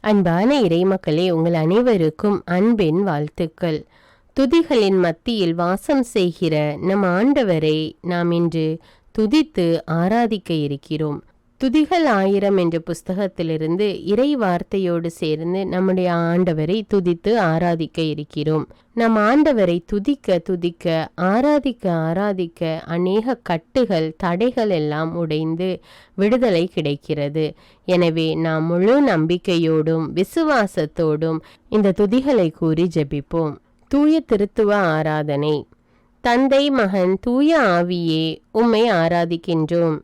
அன்பான இறைமக்களே, உங்கள் அனைவருக்கும் அன்பின் வாழ்த்துக்கள். துதிகளின் மத்தியில் வாசம் செய்கிற நம் ஆண்டவரை நாம் இன்று துதித்து ஆராதிக்க இருக்கிறோம். துதிகள் 1000 என்ற புஸ்தகத்திலிருந்து இறை வார்த்தையோடு சேர்ந்து நம்முடைய ஆண்டவரை துதித்து ஆராதிக்க இருக்கிறோம். நம் ஆண்டவரை துதிக்க துதிக்க ஆராதிக்க ஆராதிக்க அநேக கட்டுகள் தடைகள் எல்லாம் உடைந்து விடுதலை கிடைக்கிறது. எனவே நாம் முழு நம்பிக்கையோடும் விசுவாசத்தோடும் இந்த துதிகளை கூறி ஜெபிப்போம். தூய திருத்துவ ஆராதனை. தந்தை, மகன், தூய ஆவியே, உம்மை ஆராதிக்கின்றோம்.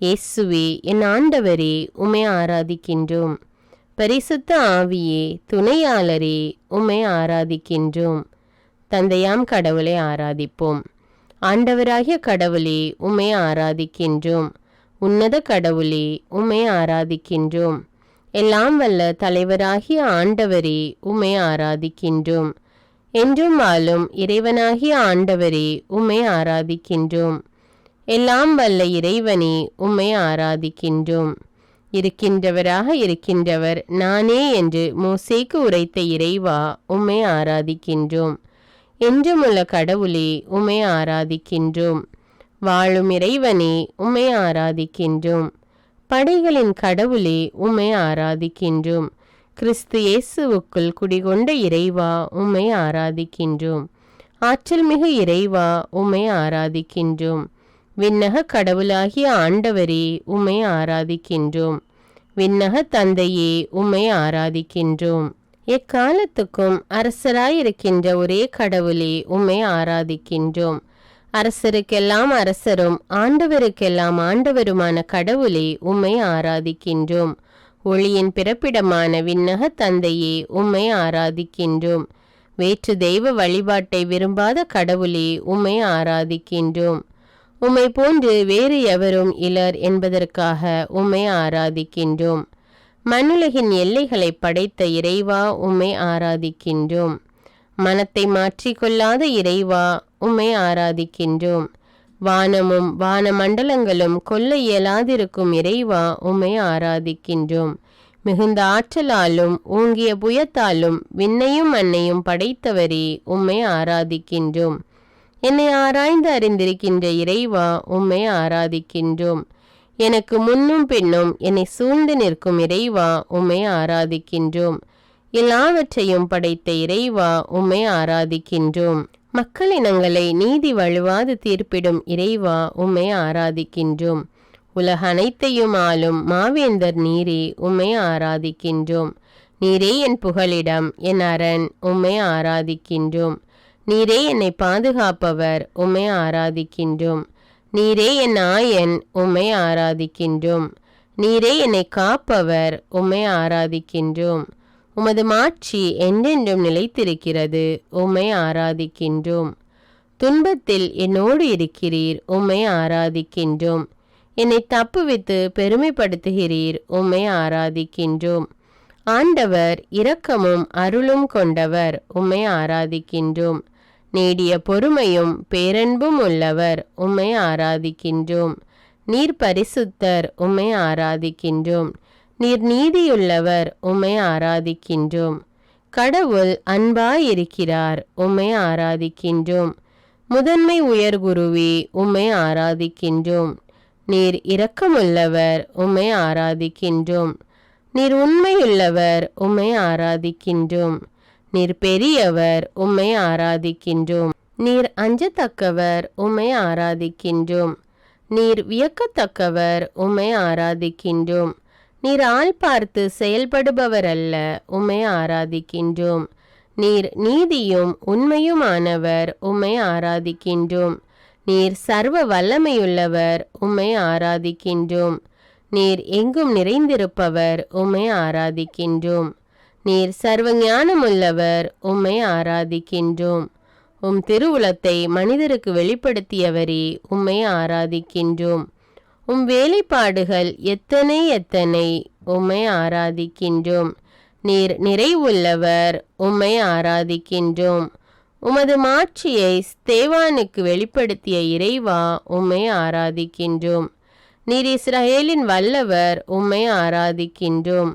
இயேசுவே, என் ஆண்டவரே, உம்மை ஆராதிக்கின்றோம். பரிசுத்த ஆவியே, துணையாளரே, உம்மை ஆராதிக்கின்றோம். தந்தையாம் கடவுளை ஆராதிப்போம். ஆண்டவராகிய கடவுளே, உம்மை ஆராதிக்கின்றோம். உன்னத கடவுளே, உம்மை ஆராதிக்கின்றோம். எல்லாம் வல்ல தலைவராகிய ஆண்டவரே, உம்மை ஆராதிக்கின்றோம். என்றும் வாழும் இறைவனாகிய ஆண்டவரே, உம்மை ஆராதிக்கின்றோம். எல்லாம் வல்ல இறைவனே, உம்மை ஆராதிக்கின்றோம். இருக்கின்றவராக இருக்கின்றவர் நானே என்று மோசேக்கு உரைத்த இறைவா, உம்மை ஆராதிக்கின்றோம். என்றுமுள்ள கடவுளே, உம்மை ஆராதிக்கின்றோம். வாழும் இறைவனே, உம்மை ஆராதிக்கின்றோம். படைகளின் கடவுளே, உம்மை ஆராதிக்கின்றோம். கிறிஸ்து இயேசுவுக்குள் குடிகொண்ட இறைவா, உம்மை ஆராதிக்கின்றோம். ஆற்றல் மிகு இறைவா, உம்மை ஆராதிக்கின்றோம். விண்ணக கடவுளாகிய ஆண்டவரே, உம்மை ஆராதிக்கின்றோம். விண்ணக தந்தையே, உம்மை ஆராதிக்கின்றோம். எக்காலத்துக்கும் அரசராயிருக்கின்ற ஒரே கடவுளே, உம்மை ஆராதிக்கின்றோம். அரசருக்கெல்லாம் அரசரும் ஆண்டவருக்கெல்லாம் ஆண்டவருமான கடவுளே, உம்மை ஆராதிக்கின்றோம். ஒளியின் பிறப்பிடமான விண்ணக தந்தையே, உம்மை ஆராதிக்கின்றோம். வேற்று தெய்வ வழிபாட்டை விரும்பாத கடவுளே, உம்மை ஆராதிக்கின்றோம். உம்மை போன்று வேறு எவரும் இலர் என்பதற்காக உம்மை ஆராதிக்கின்றோம். மண்ணுலகின் எல்லைகளை படைத்த இறைவா, உம்மை ஆராதிக்கின்றோம். மனத்தை மாற்றிக்கொள்ளாத இறைவா, உம்மை ஆராதிக்கின்றோம். வானமும் வானமண்டலங்களும் கொல்ல இயலாதிருக்கும் இறைவா, உம்மை ஆராதிக்கின்றோம். மிகுந்த ஆற்றலாலும் ஓங்கிய புயத்தாலும் விண்ணையும் மண்ணையும் படைத்தவரே, உம்மை ஆராதிக்கின்றோம். என்னை ஆராய்ந்து அறிந்திருக்கின்ற இறைவா, உம்மை ஆராதிக்கின்றோம். எனக்கு முன்னும் பின்னும் என்னை சூழ்ந்து நிற்கும் இறைவா, உம்மை ஆராதிக்கின்றோம். எல்லாவற்றையும் படைத்த இறைவா, உம்மை ஆராதிக்கின்றோம். மக்களினங்களை நீதி வழுவாது தீர்ப்பிடும் இறைவா, உம்மை ஆராதிக்கின்றோம். உலக அனைத்தையும் ஆளும் மாவேந்தர் நீரே, உம்மை ஆராதிக்கின்றோம். நீரே என் புகலிடம், என் அரண், உம்மை ஆராதிக்கின்றோம். நீரே என்னை பாதுகாப்பவர், உம்மை ஆராதிக்கின்றோம். நீரே என் ஆயன், உம்மை ஆராதிக்கின்றோம். நீரே என்னை காப்பவர், உம்மை ஆராதிக்கின்றோம். உமது மாட்சி என்றென்றும் நிலைத்திருக்கிறது, உம்மை ஆராதிக்கின்றோம். துன்பத்தில் என்னோடு இருக்கிறீர், உம்மை ஆராதிக்கின்றோம். என்னை தப்புவித்து பெருமைப்படுத்துகிறீர், உம்மை ஆராதிக்கின்றோம். ஆண்டவர் இரக்கமும் அருளும் கொண்டவர், உம்மை ஆராதிக்கின்றோம். நீடிய பொறுமையும் பேரன்பும் உள்ளவர், உம்மை ஆராதிக்கின்றோம். நீர் பரிசுத்தர், உம்மை ஆராதிக்கின்றோம். நீர் நீதியுள்ளவர், உம்மை ஆராதிக்கின்றோம். கடவுள் அன்பாயிருக்கிறார், உம்மை ஆராதிக்கின்றோம். முதன்மை உயர்குருவே, உம்மை ஆராதிக்கின்றோம். நீர் இரக்கமுள்ளவர், உம்மை ஆராதிக்கின்றோம். நீர் உண்மையுள்ளவர், உம்மை ஆராதிக்கின்றோம். நீர் பெரியவர், உம்மை ஆராதிக்கின்றோம். நீர் அஞ்சத்தக்கவர், உம்மை ஆராதிக்கின்றோம். நீர் வியக்கத்தக்கவர், உம்மை ஆராதிக்கின்றோம். நீர் ஆள் பார்த்து செயல்படுபவர் அல்ல, உம்மை ஆராதிக்கின்றோம். நீர் நீதியும் உண்மையுமானவர், உம்மை ஆராதிக்கின்றோம். நீர் சர்வ வல்லமையுள்ளவர், உம்மை ஆராதிக்கின்றோம். நீர் எங்கும் நிறைந்திருப்பவர், உம்மை ஆராதிக்கின்றோம். நீர் சர்வ ஞானமுள்ளவர், உம்மை ஆராதிக்கின்றோம். உம் திருவுளத்தை மனிதருக்கு வெளிப்படுத்தியவரே, உம்மை ஆராதிக்கின்றோம். உம் வேலைப்பாடுகள் எத்தனை எத்தனை, உம்மை ஆராதிக்கின்றோம். நீர் நிறைவுள்ளவர், உம்மை ஆராதிக்கின்றோம். உமது மாட்சியை ஸ்தேவானுக்கு வெளிப்படுத்திய இறைவா, உம்மை ஆராதிக்கின்றோம். நீர் இஸ்ரவேலின் வல்லவர், உம்மை ஆராதிக்கின்றோம்.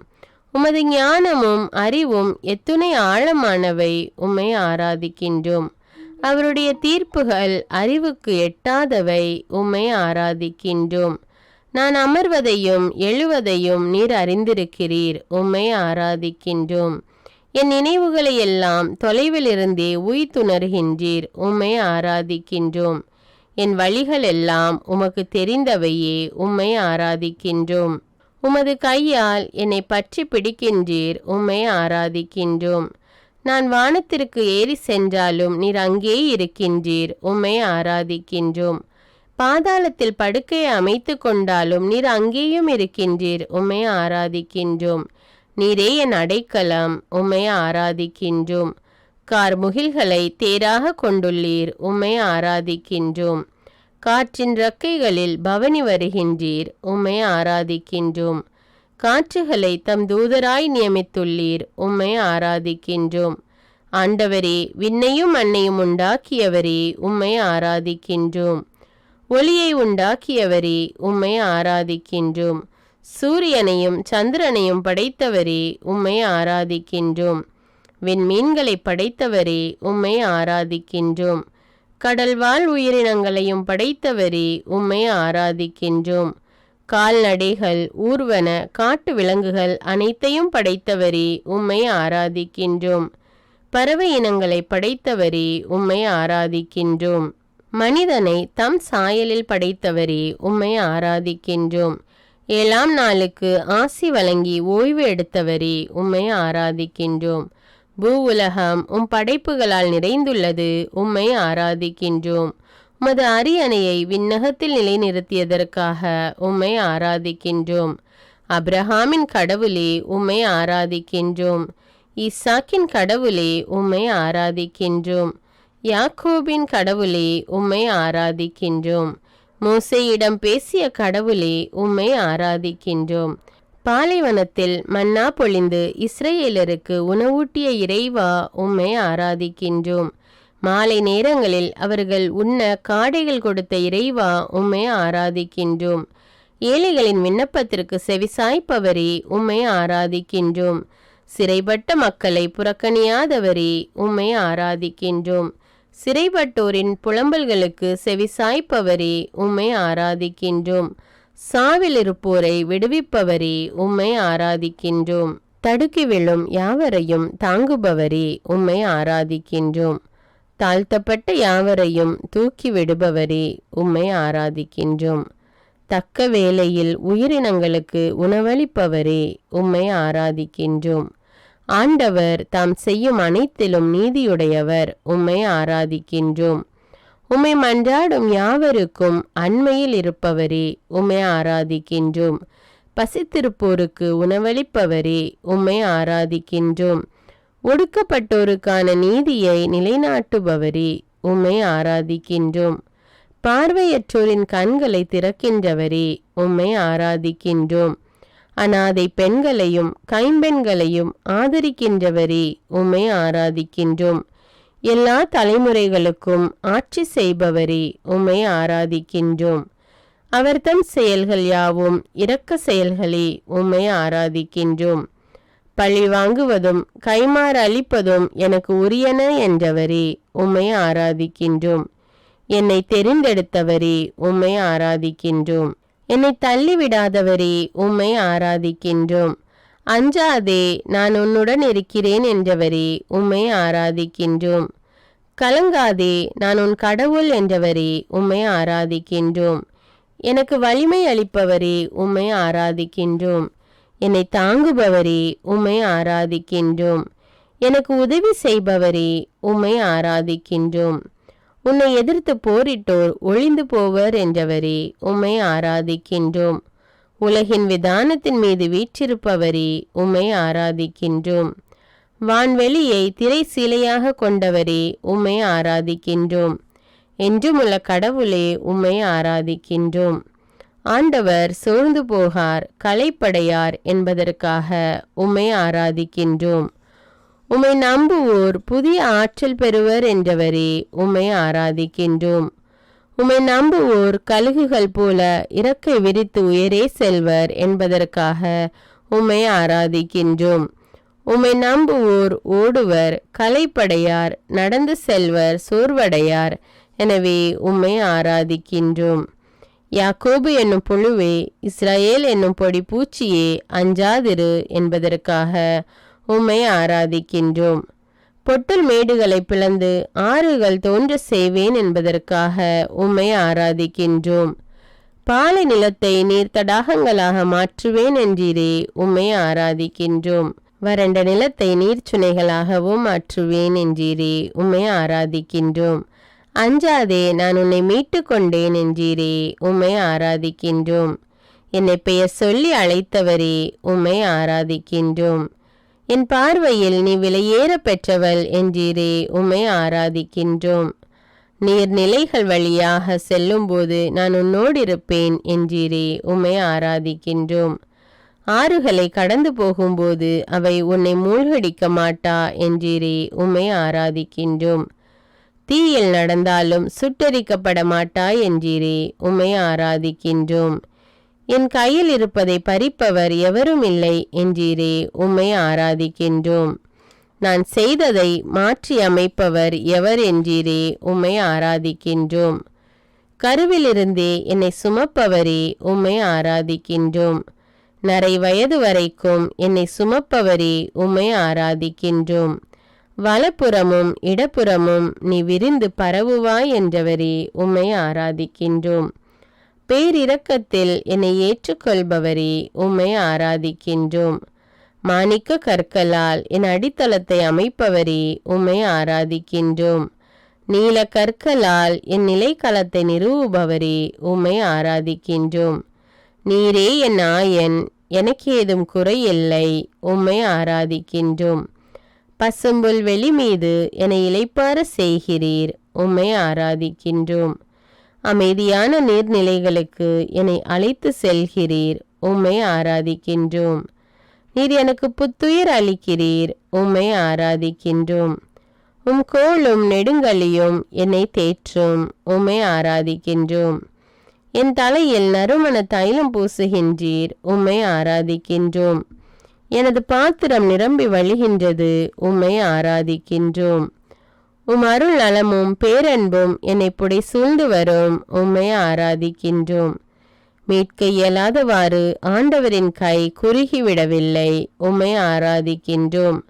உமது ஞானமும் அறிவும் எத்துணை ஆழமானவை, உம்மை ஆராதிக்கின்றோம். அவருடைய தீர்ப்புகள் அறிவுக்கு எட்டாதவை, உம்மை ஆராதிக்கின்றோம். நான் அமர்வதையும் எழுவதையும் நீர் அறிந்திருக்கிறீர், உம்மை ஆராதிக்கின்றோம். என் நினைவுகளை எல்லாம் தொலைவிலிருந்தே உய்த்துணர்கின்றீர், உம்மை ஆராதிக்கின்றோம். என் வழிகள் எல்லாம் உமக்கு தெரிந்தவையே, உம்மை ஆராதிக்கின்றோம். உமது கையால் என்னை பற்றி பிடிக்கின்றீர், உம்மை ஆராதிக்கின்றோம். நான் வானத்திற்கு ஏறி சென்றாலும் நீர் அங்கே இருக்கின்றீர், உம்மை ஆராதிக்கின்றோம். பாதாளத்தில் படுக்கையை அமைத்து கொண்டாலும் நீர் அங்கேயும் இருக்கின்றீர், உம்மை ஆராதிக்கின்றோம். நீரே என் அடைக்கலம், உம்மை ஆராதிக்கின்றோம். கார்முகில்களை தேராக கொண்டுள்ளீர், உம்மை ஆராதிக்கின்றோம். காற்றின் இறக்கைகளில் பவனி வருகின்றீர், உம்மை ஆராதிக்கின்றோம். காற்றுகளை தம் தூதராய் நியமித்துள்ளீர், உம்மை ஆராதிக்கின்றோம். ஆண்டவரே, விண்ணையும் மண்ணையும் உண்டாக்கியவரே, உம்மை ஆராதிக்கின்றோம். ஒளியை உண்டாக்கியவரே, உம்மை ஆராதிக்கின்றோம். சூரியனையும் சந்திரனையும் படைத்தவரே, உம்மை ஆராதிக்கின்றோம். விண்மீன்களை படைத்தவரே, உம்மை ஆராதிக்கின்றோம். கடல்வாழ் உயிரினங்களையும் படைத்தவரே, உம்மை ஆராதிக்கின்றோம். கால்நடைகள், ஊர்வன, காட்டு விலங்குகள் அனைத்தையும் படைத்தவரே, உம்மை ஆராதிக்கின்றோம். பறவை இனங்களை படைத்தவரே, உம்மை ஆராதிக்கின்றோம். மனிதனை தம் சாயலில் படைத்தவரே, உம்மை ஆராதிக்கின்றோம். 7ஆம் நாளுக்கு ஆசி வழங்கி ஓய்வு எடுத்தவரே, உம்மை ஆராதிக்கின்றோம். பூவுலகம் உம் படைப்புகளால் நிறைந்துள்ளது, உம்மை ஆராதிக்கின்றோம். உமது அரியணையை விண்ணகத்தில் நிலைநிறுத்தியதற்காக உம்மை ஆராதிக்கின்றோம். அப்ரஹாமின் கடவுளே, உம்மை ஆராதிக்கின்றோம். ஈசாக்கின் கடவுளே, உம்மை ஆராதிக்கின்றோம். யாக்கோபின் கடவுளே, உம்மை ஆராதிக்கின்றோம். மோசேயிடம் பேசிய கடவுளே, உம்மை ஆராதிக்கின்றோம். பாலைவனத்தில் மன்னா பொழிந்து இஸ்ரேலருக்கு உணவூட்டிய இறைவா, உம்மை ஆராதிக்கின்றோம். மாலை நேரங்களில் அவர்கள் உண்ண காடைகள் கொடுத்த இறைவா, உம்மை ஆராதிக்கின்றோம். ஏழைகளின் விண்ணப்பத்திற்கு செவிசாய்ப்பவரே, உம்மை ஆராதிக்கின்றோம். சிறைப்பட்ட மக்களை புறக்கணியாதவரே, உம்மை ஆராதிக்கின்றோம். சிறைப்பட்டோரின் புலம்பல்களுக்கு செவிசாய்ப்பவரே, உம்மை ஆராதிக்கின்றோம். சாவில் இருப்போரை விடுவிப்பவரே, உம்மை ஆராதிக்கின்றோம். தடுக்கி விழும் யாவரையும் தாங்குபவரே, உம்மை ஆராதிக்கின்றோம். தாழ்த்தப்பட்ட யாவரையும் தூக்கி விடுபவரே, உம்மை ஆராதிக்கின்றோம். தக்க வேளையில் உயிரினங்களுக்கு உணவளிப்பவரே, உம்மை ஆராதிக்கின்றோம். ஆண்டவர் தாம் செய்யும் அனைத்திலும் நீதியுடையவர், உம்மை ஆராதிக்கின்றோம். உம்மை மன்றாடும் யாவருக்கும் அண்மையில் இருப்பவரே, உம்மை ஆராதிக்கின்றோம். பசித்திருப்போருக்கு உணவளிப்பவரே, உம்மை ஆராதிக்கின்றோம். ஒடுக்கப்பட்டோருக்கான நீதியை நிலைநாட்டுபவரே, உம்மை ஆராதிக்கின்றோம். பார்வையற்றோரின் கண்களை திறக்கின்றவரே, உம்மை ஆராதிக்கின்றோம். அனாதை பெண்களையும் கைம்பெண்களையும் ஆதரிக்கின்றவரே, உம்மை ஆராதிக்கின்றோம். எல்லா தலைமுறைகளுக்கும் ஆட்சி செய்பவரே, உம்மை ஆராதிக்கின்றோம். அவர் தம் செயல்கள் யாவும் இரக்க செயல்களே, உம்மை ஆராதிக்கின்றோம். பழி வாங்குவதும் கைமாறு அளிப்பதும் எனக்கு உரியன என்றவரே, உம்மை ஆராதிக்கின்றோம். என்னை தெரிந்தெடுத்தவரே, உம்மை ஆராதிக்கின்றோம். என்னை தள்ளிவிடாதவரே, உம்மை ஆராதிக்கின்றோம். அஞ்சாதே, நான் உன்னுடன் இருக்கிறேன் என்றவரே, உம்மை ஆராதிக்கின்றோம். கலங்காதே, நான் உன் கடவுள் என்றவரே, உம்மை ஆராதிக்கின்றோம். எனக்கு வலிமை அளிப்பவரே, உம்மை ஆராதிக்கின்றோம். என்னை தாங்குபவரே, உம்மை ஆராதிக்கின்றோம். எனக்கு உதவி செய்பவரே, உம்மை ஆராதிக்கின்றோம். உன்னை எதிர்த்து போரிட்டோர் ஒழிந்து போவர் என்றவரே, உம்மை ஆராதிக்கின்றோம். உலகின் விதானத்தின் மீது வீற்றிருப்பவரே, உம்மை ஆராதிக்கின்றோம். வான்வெளியை திரை சீலையாக கொண்டவரே, உம்மை ஆராதிக்கின்றோம். என்றுமுள்ள கடவுளே, உம்மை ஆராதிக்கின்றோம். ஆண்டவர் சோர்ந்து போகார், களைப்படையார் என்பதற்காக உம்மை ஆராதிக்கின்றோம். உம்மை நம்புவோர் புதிய ஆற்றல் பெறுவர் என்றவரே, உம்மை ஆராதிக்கின்றோம். உம்மை நம்புவோர் கழுகுகள் போல இறக்கை விரித்து உயரே செல்வர் என்பதற்காக உம்மை ஆராதிக்கின்றோம். உம்மை நம்புவோர் ஓடுவர், களைப்படையார், நடந்து செல்வர் சோர்வடையார். எனவே உம்மை ஆராதிக்கின்றோம். யாக்கோபு என்னும் புழுவே, இஸ்ரவேல் என்னும் பொடி பூச்சியே, அஞ்சாதிரு என்பதற்காக உம்மை ஆராதிக்கின்றோம். பொட்டல் மேடுகளை பிளந்து ஆறுகள் தோன்ற செய்வேன் என்பதற்காக உம்மை ஆராதிக்கின்றோம். பாலை நிலத்தை நீர் தடாகங்களாக மாற்றுவேன் என்றீரே, உம்மை ஆராதிக்கின்றோம். வறண்ட நிலத்தை நீர்ச்சுனைகளாகவும் மாற்றுவேன் என்றீரே, உம்மை ஆராதிக்கின்றோம். அஞ்சாதே, நான் உன்னை மீட்டு கொண்டேன் என்றீரே, உம்மை ஆராதிக்கின்றோம். என்னை பெயர் சொல்லி அழைத்தவரே, உம்மை ஆராதிக்கின்றோம். என் பார்வையில் நீ விலையேற பெற்றவள் என்றீரே, உம்மை ஆராதிக்கின்றோம். நீர்நிலைகள் வழியாக செல்லும்போது நான் உன்னோடு இருப்பேன் என்றீரே, உம்மை ஆராதிக்கின்றோம். ஆறுகளை கடந்து போகும்போது அவை உன்னை மூழ்கடிக்க மாட்டா என்றீரே, உம்மை ஆராதிக்கின்றோம். தீயில் நடந்தாலும் சுட்டரிக்கப்பட மாட்டாய் என்றீரே, உம்மை ஆராதிக்கின்றோம். என் கையில் இருப்பதை பறிப்பவர் எவரும் இல்லை என்றீரே, உம்மை ஆராதிக்கின்றோம். நான் செய்ததை மாற்றி அமைப்பவர் எவர் என்றீரே, உம்மை ஆராதிக்கின்றோம். கருவிலிருந்தே என்னை சுமப்பவரே, உம்மை ஆராதிக்கின்றோம். நரை வயது வரைக்கும் என்னை சுமப்பவரே, உம்மை ஆராதிக்கின்றோம். வலப்புறமும் இடப்புறமும் நீ விரிந்து பரவுவாய் என்றவரே, உம்மை ஆராதிக்கின்றோம். பேரிரக்கத்தில் என்னை ஏற்றுக்கொள்பவரே, உம்மை ஆராதிக்கின்றோம். மாணிக்க கற்களால் என் அடித்தளத்தை அமைப்பவரே, உம்மை ஆராதிக்கின்றோம். நீல கற்களால் என் நிலைக்களத்தை நிறுவுபவரே, உம்மை ஆராதிக்கின்றோம். நீரே என் ஆயன், எனக்கு ஏதும் குறையில்லை, உம்மை ஆராதிக்கின்றோம். பசும்புல் வெளி மீது என்னை இளைப்பார செய்கிறீர், உம்மை ஆராதிக்கின்றோம். அமைதியான நீர்நிலைகளுக்கு என்னை அழைத்து செல்கிறீர், உம்மை ஆராதிக்கின்றோம். நீர் எனக்கு புத்துயிர் அளிக்கிறீர், உம்மை ஆராதிக்கின்றோம். உம் கோலும் நெடுங்கலியும் என்னை தேற்றும், உம்மை ஆராதிக்கின்றோம். என் தலையில் நறுமண தைலம் பூசுகின்றீர், உம்மை ஆராதிக்கின்றோம். எனது பாத்திரம் நிரம்பி வழிகின்றது, உம்மை ஆராதிக்கின்றோம். உம் அருள் நலமும் பேரன்பும் என்னை புடை சூழ்ந்து வரும், உம்மை ஆராதிக்கின்றோம். மீட்க இயலாதவாறு ஆண்டவரின் கை குறுகிவிடவில்லை, உம்மை ஆராதிக்கின்றோம்.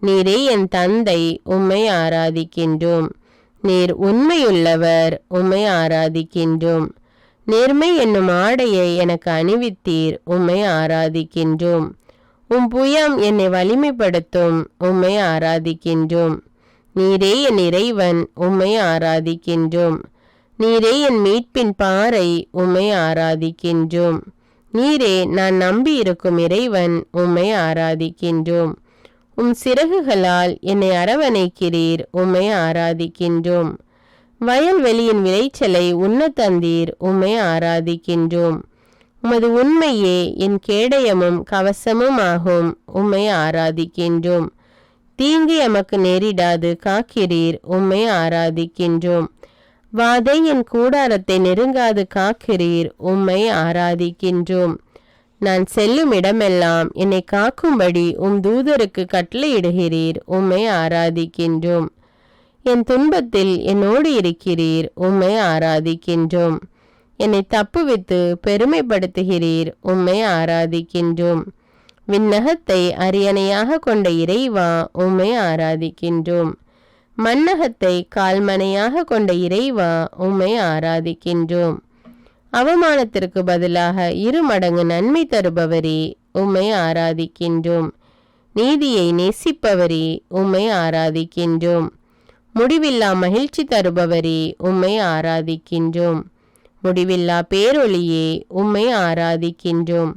நீரே என் தந்தை, உம்மை ஆராதிக்கின்றோம். நீர் உண்மையுள்ளவர், உம்மை ஆராதிக்கின்றோம். நேர்மை என்னும் ஆடையை எனக்கு அணிவித்தீர், உம்மை ஆராதிக்கின்றோம். உம் புயம் என்னை வலிமைப்படுத்தும், உம்மை ஆராதிக்கின்றோம். நீரே என் இறைவன், உம்மை ஆராதிக்கின்றோம். நீரே என் மீட்பின் பாறை, உம்மை ஆராதிக்கின்றோம். நீரே நான் நம்பியிருக்கும் இறைவன், உம்மை ஆராதிக்கின்றோம். உம் சிறகுகளால் என்னை அரவணைக்கிறீர், உம்மை ஆராதிக்கின்றோம். வயல்வெளியின் விளைச்சலை உண்ண தந்தீர், உம்மை ஆராதிக்கின்றோம். உமது உண்மையே என் கேடயமும் கவசமும் ஆகும், உம்மை ஆராதிக்கின்றோம். தீங்கு எமக்கு நேரிடாது காக்கிறீர், உம்மை ஆராதிக்கின்றோம். வாதை என் கூடாரத்தை நெருங்காது காக்கிறீர், உம்மை ஆராதிக்கின்றோம். நான் செல்லும் இடமெல்லாம் என்னை காக்கும்படி உம் தூதருக்கு கட்டளையிடுகிறீர், உம்மை ஆராதிக்கின்றோம். என் துன்பத்தில் என்னோடு இருக்கிறீர், உம்மை ஆராதிக்கின்றோம். என்னை தப்புவித்து பெருமைப்படுத்துகிறீர், உம்மை ஆராதிக்கின்றோம். விண்ணகத்தை அரியணையாக கொண்ட இறைவா, உம்மை ஆராதிக்கின்றோம். மண்ணகத்தை கால்மனையாக கொண்ட இறைவா, உம்மை ஆராதிக்கின்றோம். அவமானத்திற்கு பதிலாக 2 மடங்கு நன்மை தருபவரே, உம்மை ஆராதிக்கின்றோம். நீதியை நேசிப்பவரே, உம்மை ஆராதிக்கின்றோம். முடிவில்லா மகிழ்ச்சி தருபவரே, உம்மை ஆராதிக்கின்றோம். முடிவில்லா பேரொளியே, உம்மை ஆராதிக்கின்றோம்.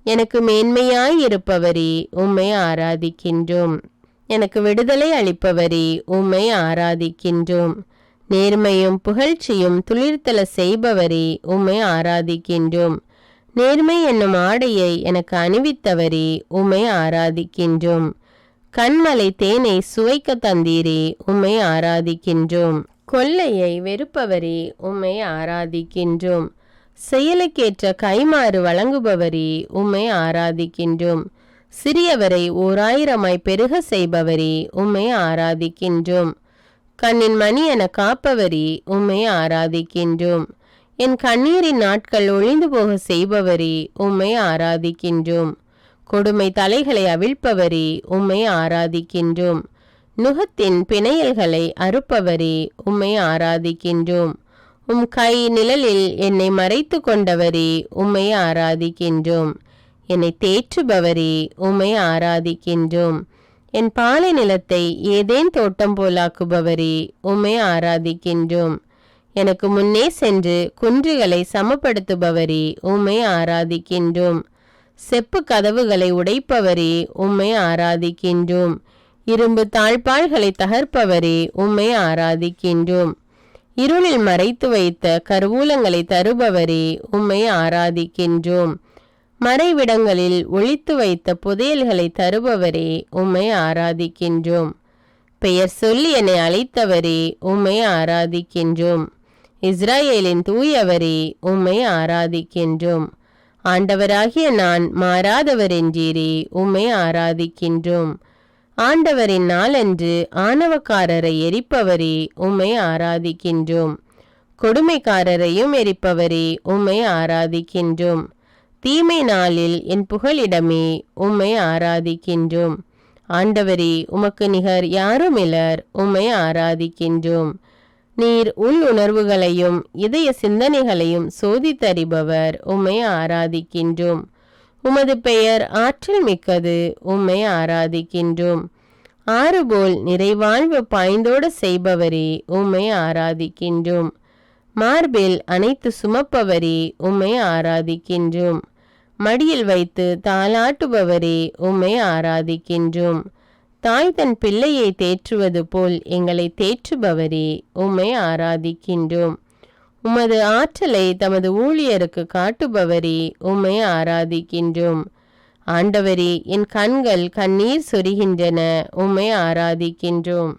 எனக்கு மேன்மையாய் இருப்பவரே, உம்மை ஆராதிக்கின்றோம். எனக்கு விடுதலை அளிப்பவரே, உம்மை ஆராதிக்கின்றோம். நேர்மையும் புகழ்ச்சியும் துளிர்த்தல செய்பவரே, உம்மை ஆராதிக்கின்றோம். நேர்மை என்னும் ஆடையை எனக்கு அணிவித்தவரே, உம்மை ஆராதிக்கின்றோம். கண்மலை தேனை சுவைக்க தந்தீரே, உம்மை ஆராதிக்கின்றோம். கொள்ளையை வெறுப்பவரே, உம்மை ஆராதிக்கின்றோம். செயலுக்கேற்ற கைமாறு வழங்குபவரே, உம்மை ஆராதிக்கின்றோம். சிறியவரை 1000 பெருக செய்பவரே, உம்மை ஆராதிக்கின்றோம். கண்ணின் மணி என காப்பவரே, உம்மை ஆராதிக்கின்றோம். என் கண்ணீரின் நாட்கள் ஒழிந்து போக செய்பவரே, உம்மை ஆராதிக்கின்றோம். கொடுமை தலைகளை அவிழ்ப்பவரே, உம்மை ஆராதிக்கின்றோம். நுகத்தின் பிணையல்களை அறுப்பவரே, உம்மை ஆராதிக்கின்றோம். உம் கை நிழலில் என்னை மறைத்து கொண்டவரே, உம்மை ஆராதிக்கின்றோம். என்னை தேற்றுபவரே, உம்மை ஆராதிக்கின்றோம். என் பாலை நிலத்தை ஏதேன் தோட்டம் போலாக்குபவரே, உம்மை ஆராதிக்கின்றோம். எனக்கு முன்னே சென்று குன்றுகளை சமப்படுத்துபவரே, உம்மை ஆராதிக்கின்றோம். செப்பு கதவுகளை உடைப்பவரே, உம்மை ஆராதிக்கின்றோம். இரும்பு தாழ்பாள்களை தகர்ப்பவரே, உம்மை ஆராதிக்கின்றோம். இருளில் மறைத்து வைத்த கருவூலங்களை தருபவரே, உம்மை ஆராதிக்கின்றோம். மறைவிடங்களில் ஒளித்து வைத்த புதையல்களை தருபவரே, உம்மை ஆராதிக்கின்றோம். பெயர் சொல்லி என்னை அழைத்தவரே, உம்மை ஆராதிக்கின்றோம். இஸ்ரவேலின் தூயவரே, உம்மை ஆராதிக்கின்றோம். ஆண்டவராகிய நான் மாறாதவர் என்றீரே, உம்மை ஆராதிக்கின்றோம். ஆண்டவரின் நாளன்று ஆணவக்காரரை எரிப்பவரே, உம்மை ஆராதிக்கின்றோம். கொடுமைக்காரரையும் எரிப்பவரே, உம்மை ஆராதிக்கின்றோம். தீமை நாளில் என் புகலிடமே, உம்மை ஆராதிக்கின்றோம். ஆண்டவரே, உமக்கு நிகர் யாருமிலர், உம்மை ஆராதிக்கின்றோம். நீர் உள் உணர்வுகளையும் இதய சிந்தனைகளையும் சோதித்தறிபவர், உம்மை ஆராதிக்கின்றோம். உமது பெயர் ஆற்றல் மிக்கது, உம்மை ஆராதிக்கின்றோம். ஆறுபோல் நிறைவாழ்வு பாய்ந்தோட செய்பவரே, உம்மை ஆராதிக்கின்றோம். மார்பில் அனைத்து சுமப்பவரே, உம்மை ஆராதிக்கின்றோம். மடியில் வைத்து தாலாட்டுபவரே, உம்மை ஆராதிக்கின்றோம். தாய் தன் பிள்ளையை தேற்றுவது போல் எங்களை தேற்றுபவரே, உம்மை ஆராதிக்கின்றோம். உமது ஆற்றலை தமது ஊழியருக்கு காட்டுபவரே, உம்மை ஆராதிக்கின்றோம். ஆண்டவரே, என் கண்கள் கண்ணீர் சொரிகின்றன, உம்மை ஆராதிக்கின்றோம்.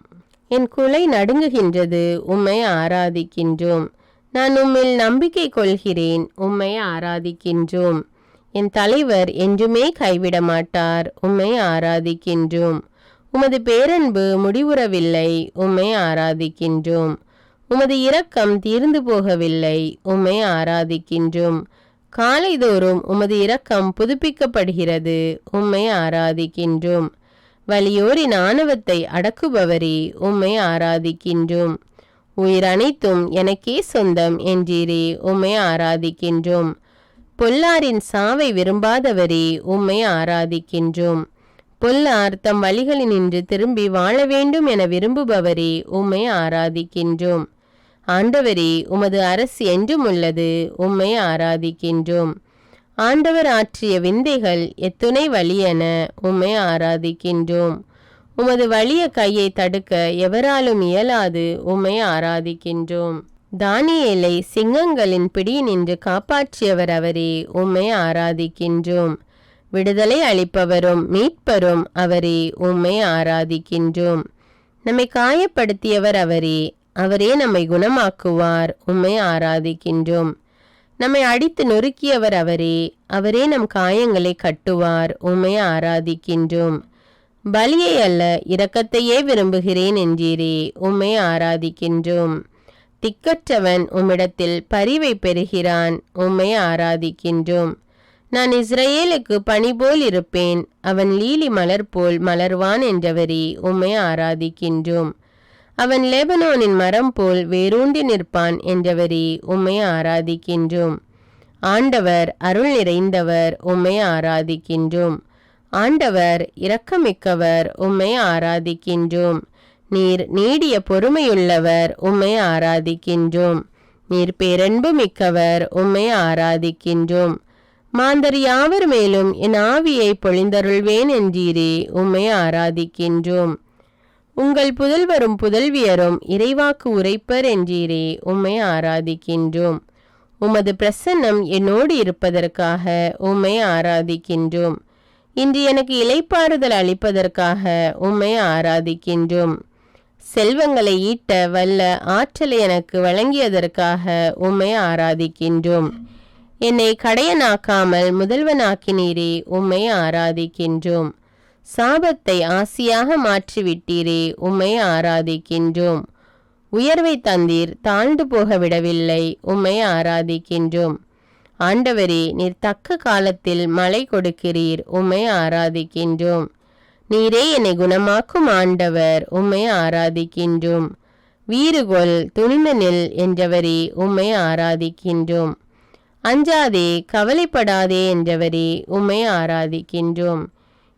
என் குலை நடுங்குகின்றது, உம்மை ஆராதிக்கின்றோம். நான் உம்மில் நம்பிக்கை கொள்கிறேன், உம்மை ஆராதிக்கின்றோம். என் தலைவர் என்றுமே கைவிட மாட்டார், உம்மை ஆராதிக்கின்றோம். உமது பேரன்பு முடிவுறவில்லை, உம்மை ஆராதிக்கின்றோம். உமது இரக்கம் தீர்ந்து போகவில்லை, உம்மை ஆராதிக்கின்றோம். காலைதோறும் உமது இரக்கம் புதுப்பிக்கப்படுகிறது, உம்மை ஆராதிக்கின்றோம். வலியோரின் ஆணவத்தை அடக்குபவரே, உம்மை ஆராதிக்கின்றோம். உயிர் அனைத்தும் எனக்கே சொந்தம் என்றீரே, உம்மை ஆராதிக்கின்றோம். பொல்லாரின் சாவை விரும்பாதவரே, உம்மை ஆராதிக்கின்றோம். பொல்லார் தம் வழிகளினின்று திரும்பி வாழ வேண்டும் என விரும்புபவரே, உம்மை ஆராதிக்கின்றோம். ஆண்டவரே, உமது அரசு என்றும் உள்ளது, உம்மை ஆராதிக்கின்றோம். ஆண்டவர் ஆற்றிய விந்தைகள் எத்துணை வலியன, உம்மை ஆராதிக்கின்றோம். உமது வலிய கையை தடுக்க எவராலும் இயலாது, உம்மை ஆராதிக்கின்றோம். தானியேலை சிங்கங்களின் பிடியினின்று காப்பாற்றியவர் அவரே, உம்மை ஆராதிக்கின்றோம். விடுதலை அளிப்பவரும் மீட்பரும் அவரே, உம்மை ஆராதிக்கின்றோம். நம்மை காயப்படுத்தியவர் அவரே, அவரே நம்மை குணமாக்குவார், உம்மை ஆராதிக்கின்றோம். நம்மை அடித்து நொறுக்கியவர் அவரே, அவரே நம் காயங்களை கட்டுவார், உம்மை ஆராதிக்கின்றோம். பலியை அல்ல இரக்கத்தையே விரும்புகிறேன் என்றீரே, உம்மை ஆராதிக்கின்றோம். திக்கற்றவன் உம்மிடத்தில் பரிவை பெறுகிறான், உம்மை ஆராதிக்கின்றோம். நான் இஸ்ரவேலுக்கு பனி போல் இருப்பேன், அவன் லீலி மலர் போல் மலர்வான் என்றவரே, உம்மை ஆராதிக்கின்றோம். அவன் லெபனோனின் மரம் போல் வேரூண்டி நிற்பான் என்றவரே, உம்மை ஆராதிக்கின்றோம். ஆண்டவர் அருள் நிறைந்தவர், உம்மை ஆராதிக்கின்றோம். ஆண்டவர் இரக்கமிக்கவர், உம்மை ஆராதிக்கின்றோம். நீர் நீடிய பொறுமையுள்ளவர், உம்மை ஆராதிக்கின்றோம். நீர் பேரன்பு மிக்கவர், உம்மை ஆராதிக்கின்றோம். மாந்தர் யாவர் மேலும் என் ஆவியை பொழிந்தருள்வேன் என்றீரே, உம்மை ஆராதிக்கின்றோம். உங்கள் புதல்வரும் புதல்வியரும் இறைவாக்கு உரைப்பர் என்றீரே, உம்மை ஆராதிக்கின்றோம். உமது பிரசன்னம் என்னோடு இருப்பதற்காக உம்மை ஆராதிக்கின்றோம். இன்று எனக்கு இளைப்பாறுதல் அளிப்பதற்காக உம்மை ஆராதிக்கின்றோம். செல்வங்களை ஈட்ட வல்ல ஆற்றலை எனக்கு வழங்கியதற்காக உம்மை ஆராதிக்கின்றோம். என்னை கடையனாக்காமல் முதல்வனாக்கினீரே, உம்மை ஆராதிக்கின்றோம். சாபத்தை ஆசியாக மாற்றிவிட்டீரே, உம்மை ஆராதிக்கின்றோம். உயர்வை தந்தீர், தாழ்ந்து போக விடவில்லை, உம்மை ஆராதிக்கின்றோம். ஆண்டவரே, நீர் தக்க காலத்தில் மழை கொடுக்கிறீர், உம்மை ஆராதிக்கின்றோம். நீரே என்னை குணமாக்கும் ஆண்டவர், உம்மை ஆராதிக்கின்றோம். வீறுகொள், துணிந்து நில் என்றவரே, உம்மை ஆராதிக்கின்றோம். அஞ்சாதே, கவலைப்படாதே என்றவரே, உம்மை ஆராதிக்கின்றோம்.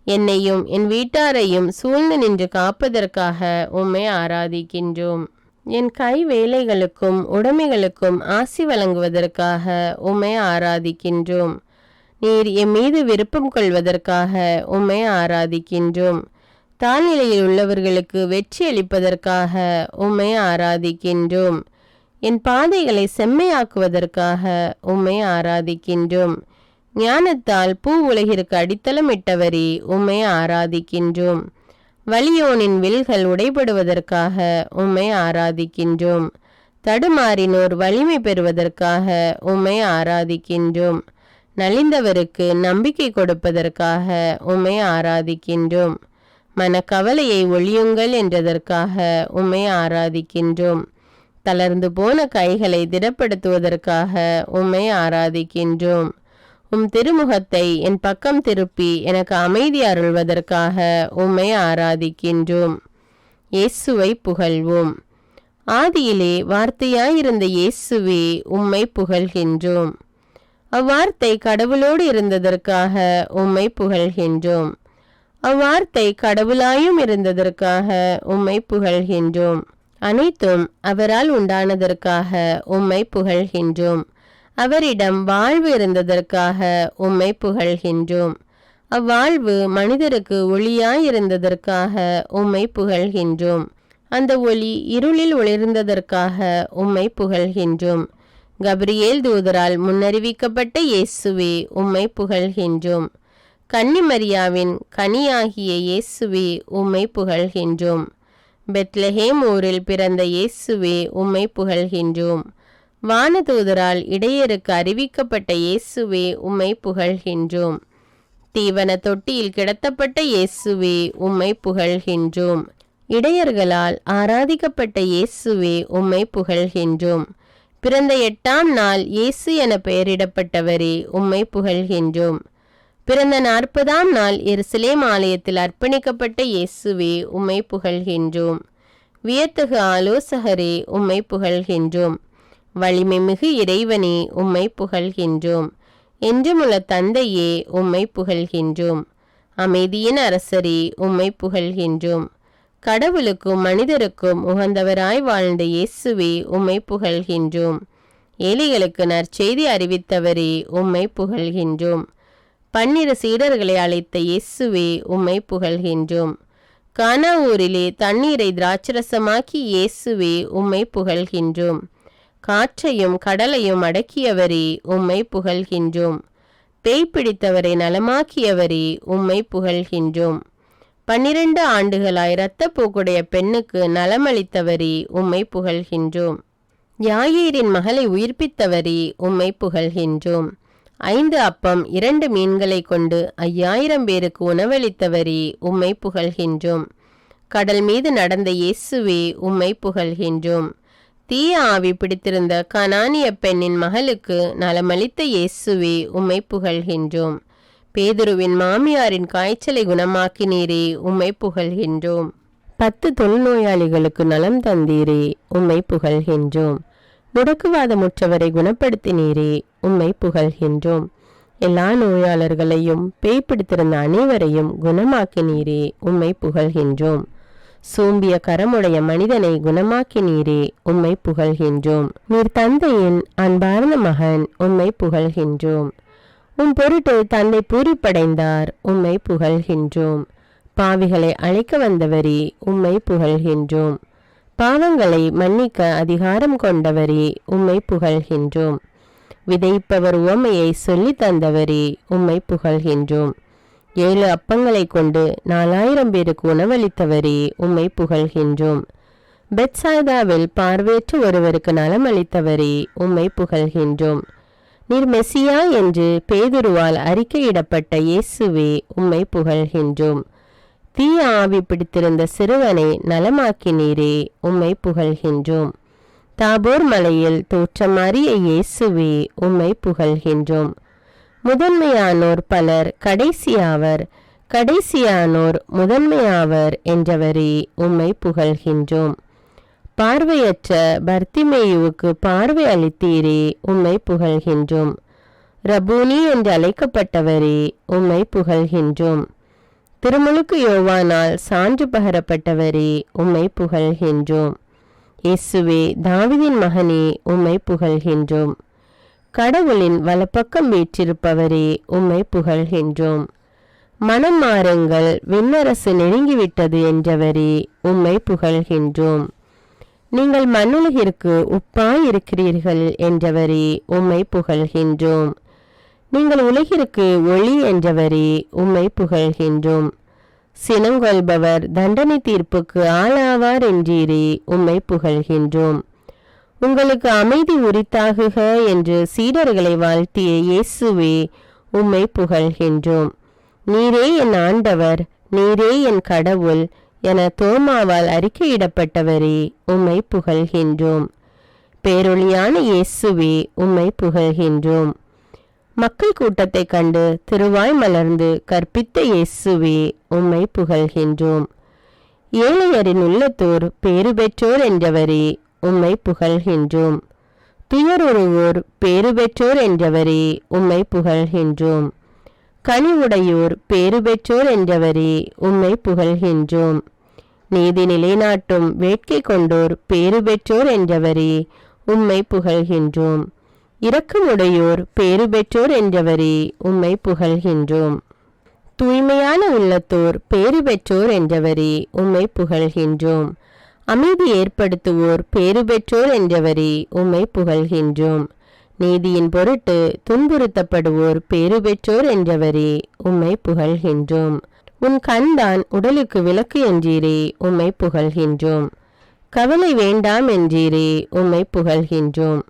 என்னையும் என் வீட்டாரையும் சூழ்ந்து நின்று காப்பதற்காக உம்மை ஆராதிக்கின்றோம். என் கை வேலைகளுக்கும் உடைமைகளுக்கும் ஆசி வழங்குவதற்காக உம்மை ஆராதிக்கின்றோம். நீர் என் மீது விருப்பம் கொள்வதற்காக உம்மை ஆராதிக்கின்றோம். தாழ்நிலையில் உள்ளவர்களுக்கு வெற்றி அளிப்பதற்காக உம்மை ஆராதிக்கின்றோம். என் பாதைகளை செம்மையாக்குவதற்காக உம்மை ஆராதிக்கின்றோம். ஞானத்தால் பூ உலகிற்கு அடித்தளமிட்டவரே, உம்மை ஆராதிக்கின்றோம். வலியோனின் வில்கள் உடைபடுவதற்காக உம்மை ஆராதிக்கின்றோம். தடுமாறினோர் வலிமை பெறுவதற்காக உம்மை ஆராதிக்கின்றோம். நலிந்தவருக்கு நம்பிக்கை கொடுப்பதற்காக உம்மை ஆராதிக்கின்றோம். மனக்கவலையை ஒழியுங்கள் என்றதற்காக உம்மை ஆராதிக்கின்றோம். தளர்ந்து போன கைகளை திடப்படுத்துவதற்காக உம்மை ஆராதிக்கின்றோம். உம் திருமுகத்தை என் பக்கம் திருப்பி எனக்கு அமைதி அருள்வதற்காக உம்மை ஆராதிக்கின்றோம். இயேசுவை புகழ்வோம். ஆதியிலே வார்த்தையாயிருந்த இயேசுவே, உம்மை புகழ்கின்றோம். அவ்வார்த்தை கடவுளோடு இருந்ததற்காக உம்மை புகழ்கின்றோம். அவ்வார்த்தை கடவுளாயும் இருந்ததற்காக உம்மை புகழ்கின்றோம். அனைத்தும் அவரால் உண்டானதற்காக உம்மை புகழ்கின்றோம். அவரிடம் வாழ்வு இருந்ததற்காக உம்மை புகழ்கின்றோம். அவ்வாழ்வு மனிதருக்கு ஒளியாயிருந்ததற்காக உம்மை புகழ்கின்றோம். அந்த ஒளி இருளில் ஒளிர்ந்ததற்காக உம்மை புகழ்கின்றோம். கபிரியேல் தூதரால் முன்னறிவிக்கப்பட்ட இயேசுவே, உம்மை புகழ்கின்றோம். கன்னிமரியாவின் கனியாகிய இயேசுவே, உம்மை புகழ்கின்றோம். பெத்லஹேம் ஊரில் பிறந்த இயேசுவே, உம்மை புகழ்கின்றோம். வானதூதரால் இடையருக்கு அறிவிக்கப்பட்ட இயேசுவே, உம்மை புகழ்கின்றோம். தீவன தொட்டியில் கிடத்தப்பட்ட இயேசுவே, உம்மை புகழ்கின்றோம். இடையர்களால் ஆராதிக்கப்பட்ட இயேசுவே, உம்மை புகழ்கின்றோம். பிறந்த 8ஆம் நாள் இயேசு என பெயரிடப்பட்டவரே, உம்மை புகழ்கின்றோம். பிறந்த 40ஆம் நாள் எருசலேம் ஆலயத்தில் அர்ப்பணிக்கப்பட்ட இயேசுவே, உம்மை புகழ்கின்றோம். வியத்தகு ஆலோசகரே, உம்மை புகழ்கின்றோம். வலிமை மிகு இறைவனே, உம்மை புகழ்கின்றோம். என்றுமுள்ள தந்தையே, உம்மை புகழ்கின்றோம். அமைதியின் அரசரே, உம்மை புகழ்கின்றோம். கடவுளுக்கும் மனிதருக்கும் உகந்தவராய் வாழ்ந்த இயேசுவே, உம்மை புகழ்கின்றோம். ஏழைகளுக்கு நற்செய்தி அறிவித்தவரே, உம்மை புகழ்கின்றோம். 12 சீடர்களை அழைத்த இயேசுவே, உம்மை புகழ்கின்றோம். கானா ஊரிலே தண்ணீரை திராட்சரசமாக்கி இயேசுவே, உம்மை புகழ்கின்றோம். காற்றையும் கடலையும் அடக்கியவரே, உம்மை புகழ்கின்றோம். பேய் பிடித்தவரை நலமாக்கியவரே, உம்மை புகழ்கின்றோம். 12 ஆண்டுகளாய் இரத்தப்போக்குடைய பெண்ணுக்கு நலமளித்தவரே, உம்மை புகழ்கின்றோம். யாயீரின் மகளை உயிர்ப்பித்தவரே, உம்மை புகழ்கின்றோம். 5 அப்பம் 2 மீன்களை கொண்டு 5000 பேருக்கு உணவளித்தவரே, உம்மை புகழ்கின்றோம். கடல் மீது நடந்த இயேசுவே, உம்மை புகழ்கின்றோம். தீய ஆவி பிடித்திருந்த கனானிய பெண்ணின் மகளுக்கு நலமளித்த இயேசுவே, உம்மை புகழ்கின்றோம். பேதுருவின் மாமியாரின் காய்ச்சலை குணமாக்கினீரே, உம்மை புகழ்கின்றோம். 10 தொழுநோயாளிகளுக்கு நலம் தந்தீரே, உம்மை புகழ்கின்றோம். முடக்குவாதமுற்றவரை குணப்படுத்தினீரே, உம்மை புகழ்கின்றோம். எல்லா நோயாளர்களையும் பேய் பிடித்திருந்த அனைவரையும் குணமாக்கினீரே, உம்மை புகழ்கின்றோம். சோம்பிய கரமுடைய மனிதனை குணமாக்கினீரே, உம்மை புகழ்கின்றோம். நீர் தந்தையின் அன்பார்ந்த மகன், உம்மை புகழ்கின்றோம். உம் பொருட்டு தந்தை பூரிப்படைந்தார், உம்மை புகழ்கின்றோம். பாவிகளை அழைக்க வந்தவரே, உம்மை புகழ்கின்றோம். பாவங்களை மன்னிக்க அதிகாரம் கொண்டவரே, உம்மை புகழ்கின்றோம். விதைப்பவர் உவமையை சொல்லி தந்தவரே, உம்மை புகழ்கின்றோம். 7 அப்பங்களை கொண்டு 4000 பேருக்கு உணவளித்தவரே, உம்மை புகழ்கின்றோம். பெத்சாய்தாவில் பார்வையற்ற ஒருவருக்கு நலமளித்தவரே, உம்மை புகழ்கின்றோம். நீர் மெசியா என்று பேதுருவால் அறிக்கையிடப்பட்ட இயேசுவே, உம்மை புகழ்கின்றோம். தீய ஆவி பிடித்திருந்த சிறுவனை நலமாக்கினீரே, உம்மை புகழ்கின்றோம். தாபோர் மலையில் தோற்றமாறிய இயேசுவே, உம்மை புகழ்கின்றோம். முதன்மையானோர் பலர் கடைசியாவர், கடைசியானோர் முதன்மையாவர் என்றவரே, உம்மை புகழ்கின்றோம். பார்வையற்ற பர்த்திமேயுவுக்கு பார்வை அளித்தீரே, உம்மை புகழ்கின்றோம். ரபூனி என்று அழைக்கப்பட்டவரே, உம்மை புகழ்கின்றோம். திருமுழுக்கு யோவானால் சான்று பகரப்பட்டவரே, உம்மை புகழ்கின்றோம். இயேசுவே, தாவீதின் மகனே, உம்மை புகழ்கின்றோம். கடவுளின் வலப்பக்கம் வீற்றிருப்பவரே, உம்மை புகழ்கின்றோம். மனம் மாறுங்கள், விண்ணரசு நெருங்கிவிட்டது என்றவரே, உம்மை புகழ்கின்றோம். நீங்கள் மண்ணுலகிற்கு உப்பாயிருக்கிறீர்கள் என்றவரே, உம்மை புகழ்கின்றோம். நீங்கள் உலகிற்கு ஒளி என்றவரே, உம்மை புகழ்கின்றோம். சினங்கொள்பவர் தண்டனை தீர்ப்புக்கு ஆளாவார் என்றீரே, உம்மை புகழ்கின்றோம். உங்களுக்கு அமைதி உரித்தாகுக என்று சீடர்களை வாழ்த்திய இயேசுவே, உம்மை புகழ்கின்றோம். நீரே என் ஆண்டவர், நீரே என் கடவுள் என தோமாவால் அறிக்கையிடப்பட்டவரே, உம்மை புகழ்கின்றோம். பேரொளியான இயேசுவே, உம்மை புகழ்கின்றோம். மக்கள் கூட்டத்தை கண்டு திருவாய் மலர்ந்து கற்பித்த இயேசுவே, உம்மை புகழ்கின்றோம். ஏழையரின் உள்ளத்தோர் பேறு பெற்றோர் என்றவரே, உம்மை புகழ்கின்றோம். துயருருவோர் பேறு பெற்றோர் என்றவரே, உம்மை புகழ்கின்றோம். கனிவுடையோர் பேறு பெற்றோர் என்றவரே, உம்மை புகழ்கின்றோம். நீதி நிலைநாட்டும் வேட்கை கொண்டோர் பேறு பெற்றோர் என்றவரே, உம்மை புகழ்கின்றோம். இரக்கமுடையோர் பேறு பெற்றோர் என்றவரே, உம்மை புகழ்கின்றோம். தூய்மையான உள்ளத்தோர் பேறு பெற்றோர் என்றவரே, உம்மை புகழ்கின்றோம். அமைதி ஏற்படுத்துவோர் பேறு பெற்றோர் என்றவரே, உம்மை புகழ்கின்றோம். நீதியின் பொருட்டு துன்புறுத்தப்படுவோர் பேறு பெற்றோர் என்றவரே, உம்மை புகழ்கின்றோம். உன் கண்தான் உடலுக்கு விளக்கு என்றீரே, உம்மை புகழ்கின்றோம். கவலை வேண்டாம் என்றீரே, உம்மை புகழ்கின்றோம்.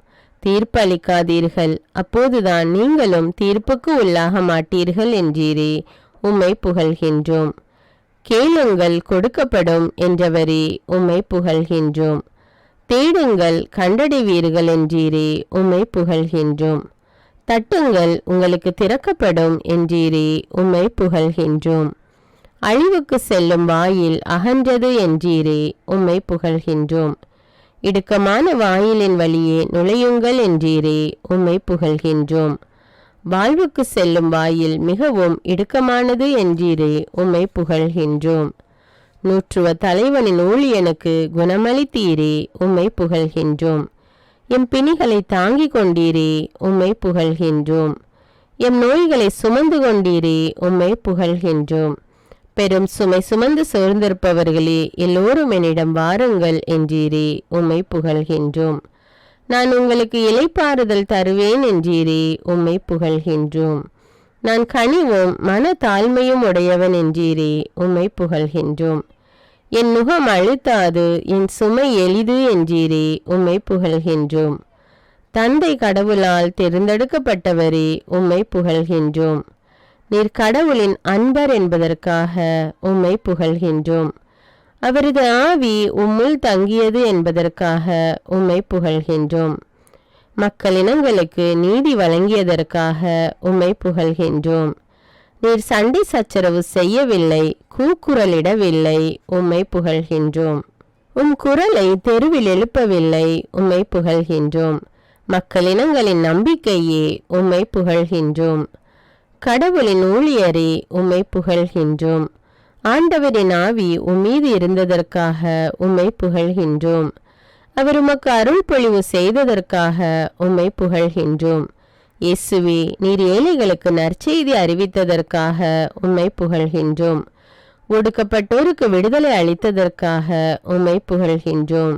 தீர்ப்பு அளிக்காதீர்கள், அப்போதுதான் நீங்களும் தீர்ப்புக்கு உள்ளாக மாட்டீர்கள் என்றீரே, உம்மை புகழ்கின்றோம். கேளுங்கள் கொடுக்கப்படும் என்றவரே, உம்மை புகழ்கின்றோம். தேடுங்கள் கண்டடைவீர்கள் என்றீரே, உம்மை புகழ்கின்றோம். தட்டுங்கள் உங்களுக்கு திறக்கப்படும் என்றீரே, உம்மை புகழ்கின்றோம். அழிவுக்கு செல்லும் வாயில் அகன்றது என்றீரே, உம்மை புகழ்கின்றோம். இடுக்கமான வாயிலின் வழியே நுழையுங்கள் என்றீரே, உம்மை புகழ்கின்றோம். வாழ்வுக்கு செல்லும் வாயில் மிகவும் இடுக்கமானது என்றீரே, உம்மை புகழ்கின்றோம். நூற்றுவ தலைவனின் ஊழியனுக்கு குணமளித்தீரே, உம்மை புகழ்கின்றோம். எம் பிணிகளை தாங்கிக் கொண்டீரே, உம்மை புகழ்கின்றோம். எம் நோய்களை சுமந்து கொண்டீரே, உம்மை புகழ்கின்றோம். பெரும் சுமை சுமந்து சோர்ந்திருப்பவர்களே, எல்லோரும் என்னிடம் வாருங்கள் என்றீரே, உம்மை புகழ்கின்றோம். நான் உங்களுக்கு இளைப்பாறுதல் தருவேன் என்றீரே, உம்மை புகழ்கின்றோம். நான் கனிவும் மன தாழ்மையும் உடையவன் என்றீரே, உம்மை புகழ்கின்றோம். என் நுகம் அழுத்தாது, என் சுமை எளிது என்றீரே, உம்மை புகழ்கின்றோம். தந்தை கடவுளால் தேர்ந்தெடுக்கப்பட்டவரே, உம்மை புகழ்கின்றோம். நீர் கடவுளின் அன்பர் என்பதற்காக உம்மை புகழ்கின்றோம். அவரது ஆவி உம்முள் தங்கியது என்பதற்காக உம்மை புகழ்கின்றோம். மக்களினங்களுக்கு நீதி வழங்கியதற்காக உம்மை புகழ்கின்றோம். நீர் சண்டை சச்சரவு செய்யவில்லை, கூக்குரலிடவில்லை, உம்மை புகழ்கின்றோம். உம் குரலை தெருவில் எழுப்பவில்லை, உம்மை புகழ்கின்றோம். மக்களினங்களின் நம்பிக்கையே, உம்மை புகழ்கின்றோம். கடவுளின் ஊழியரே, உம்மை புகழ்கின்றோம். ஆண்டவரின் ஆவி உம்மீது இருந்ததற்காக உம்மை புகழ்கின்றோம். அவர் உமக்கு அருள் பொழிவு செய்ததற்காக உம்மை புகழ்கின்றோம். இயேசுவே, நீர் ஏழைகளுக்கு நற்செய்தி அறிவித்ததற்காக உம்மை புகழ்கின்றோம். ஒடுக்கப்பட்டோருக்கு விடுதலை அளித்ததற்காக உம்மை புகழ்கின்றோம்.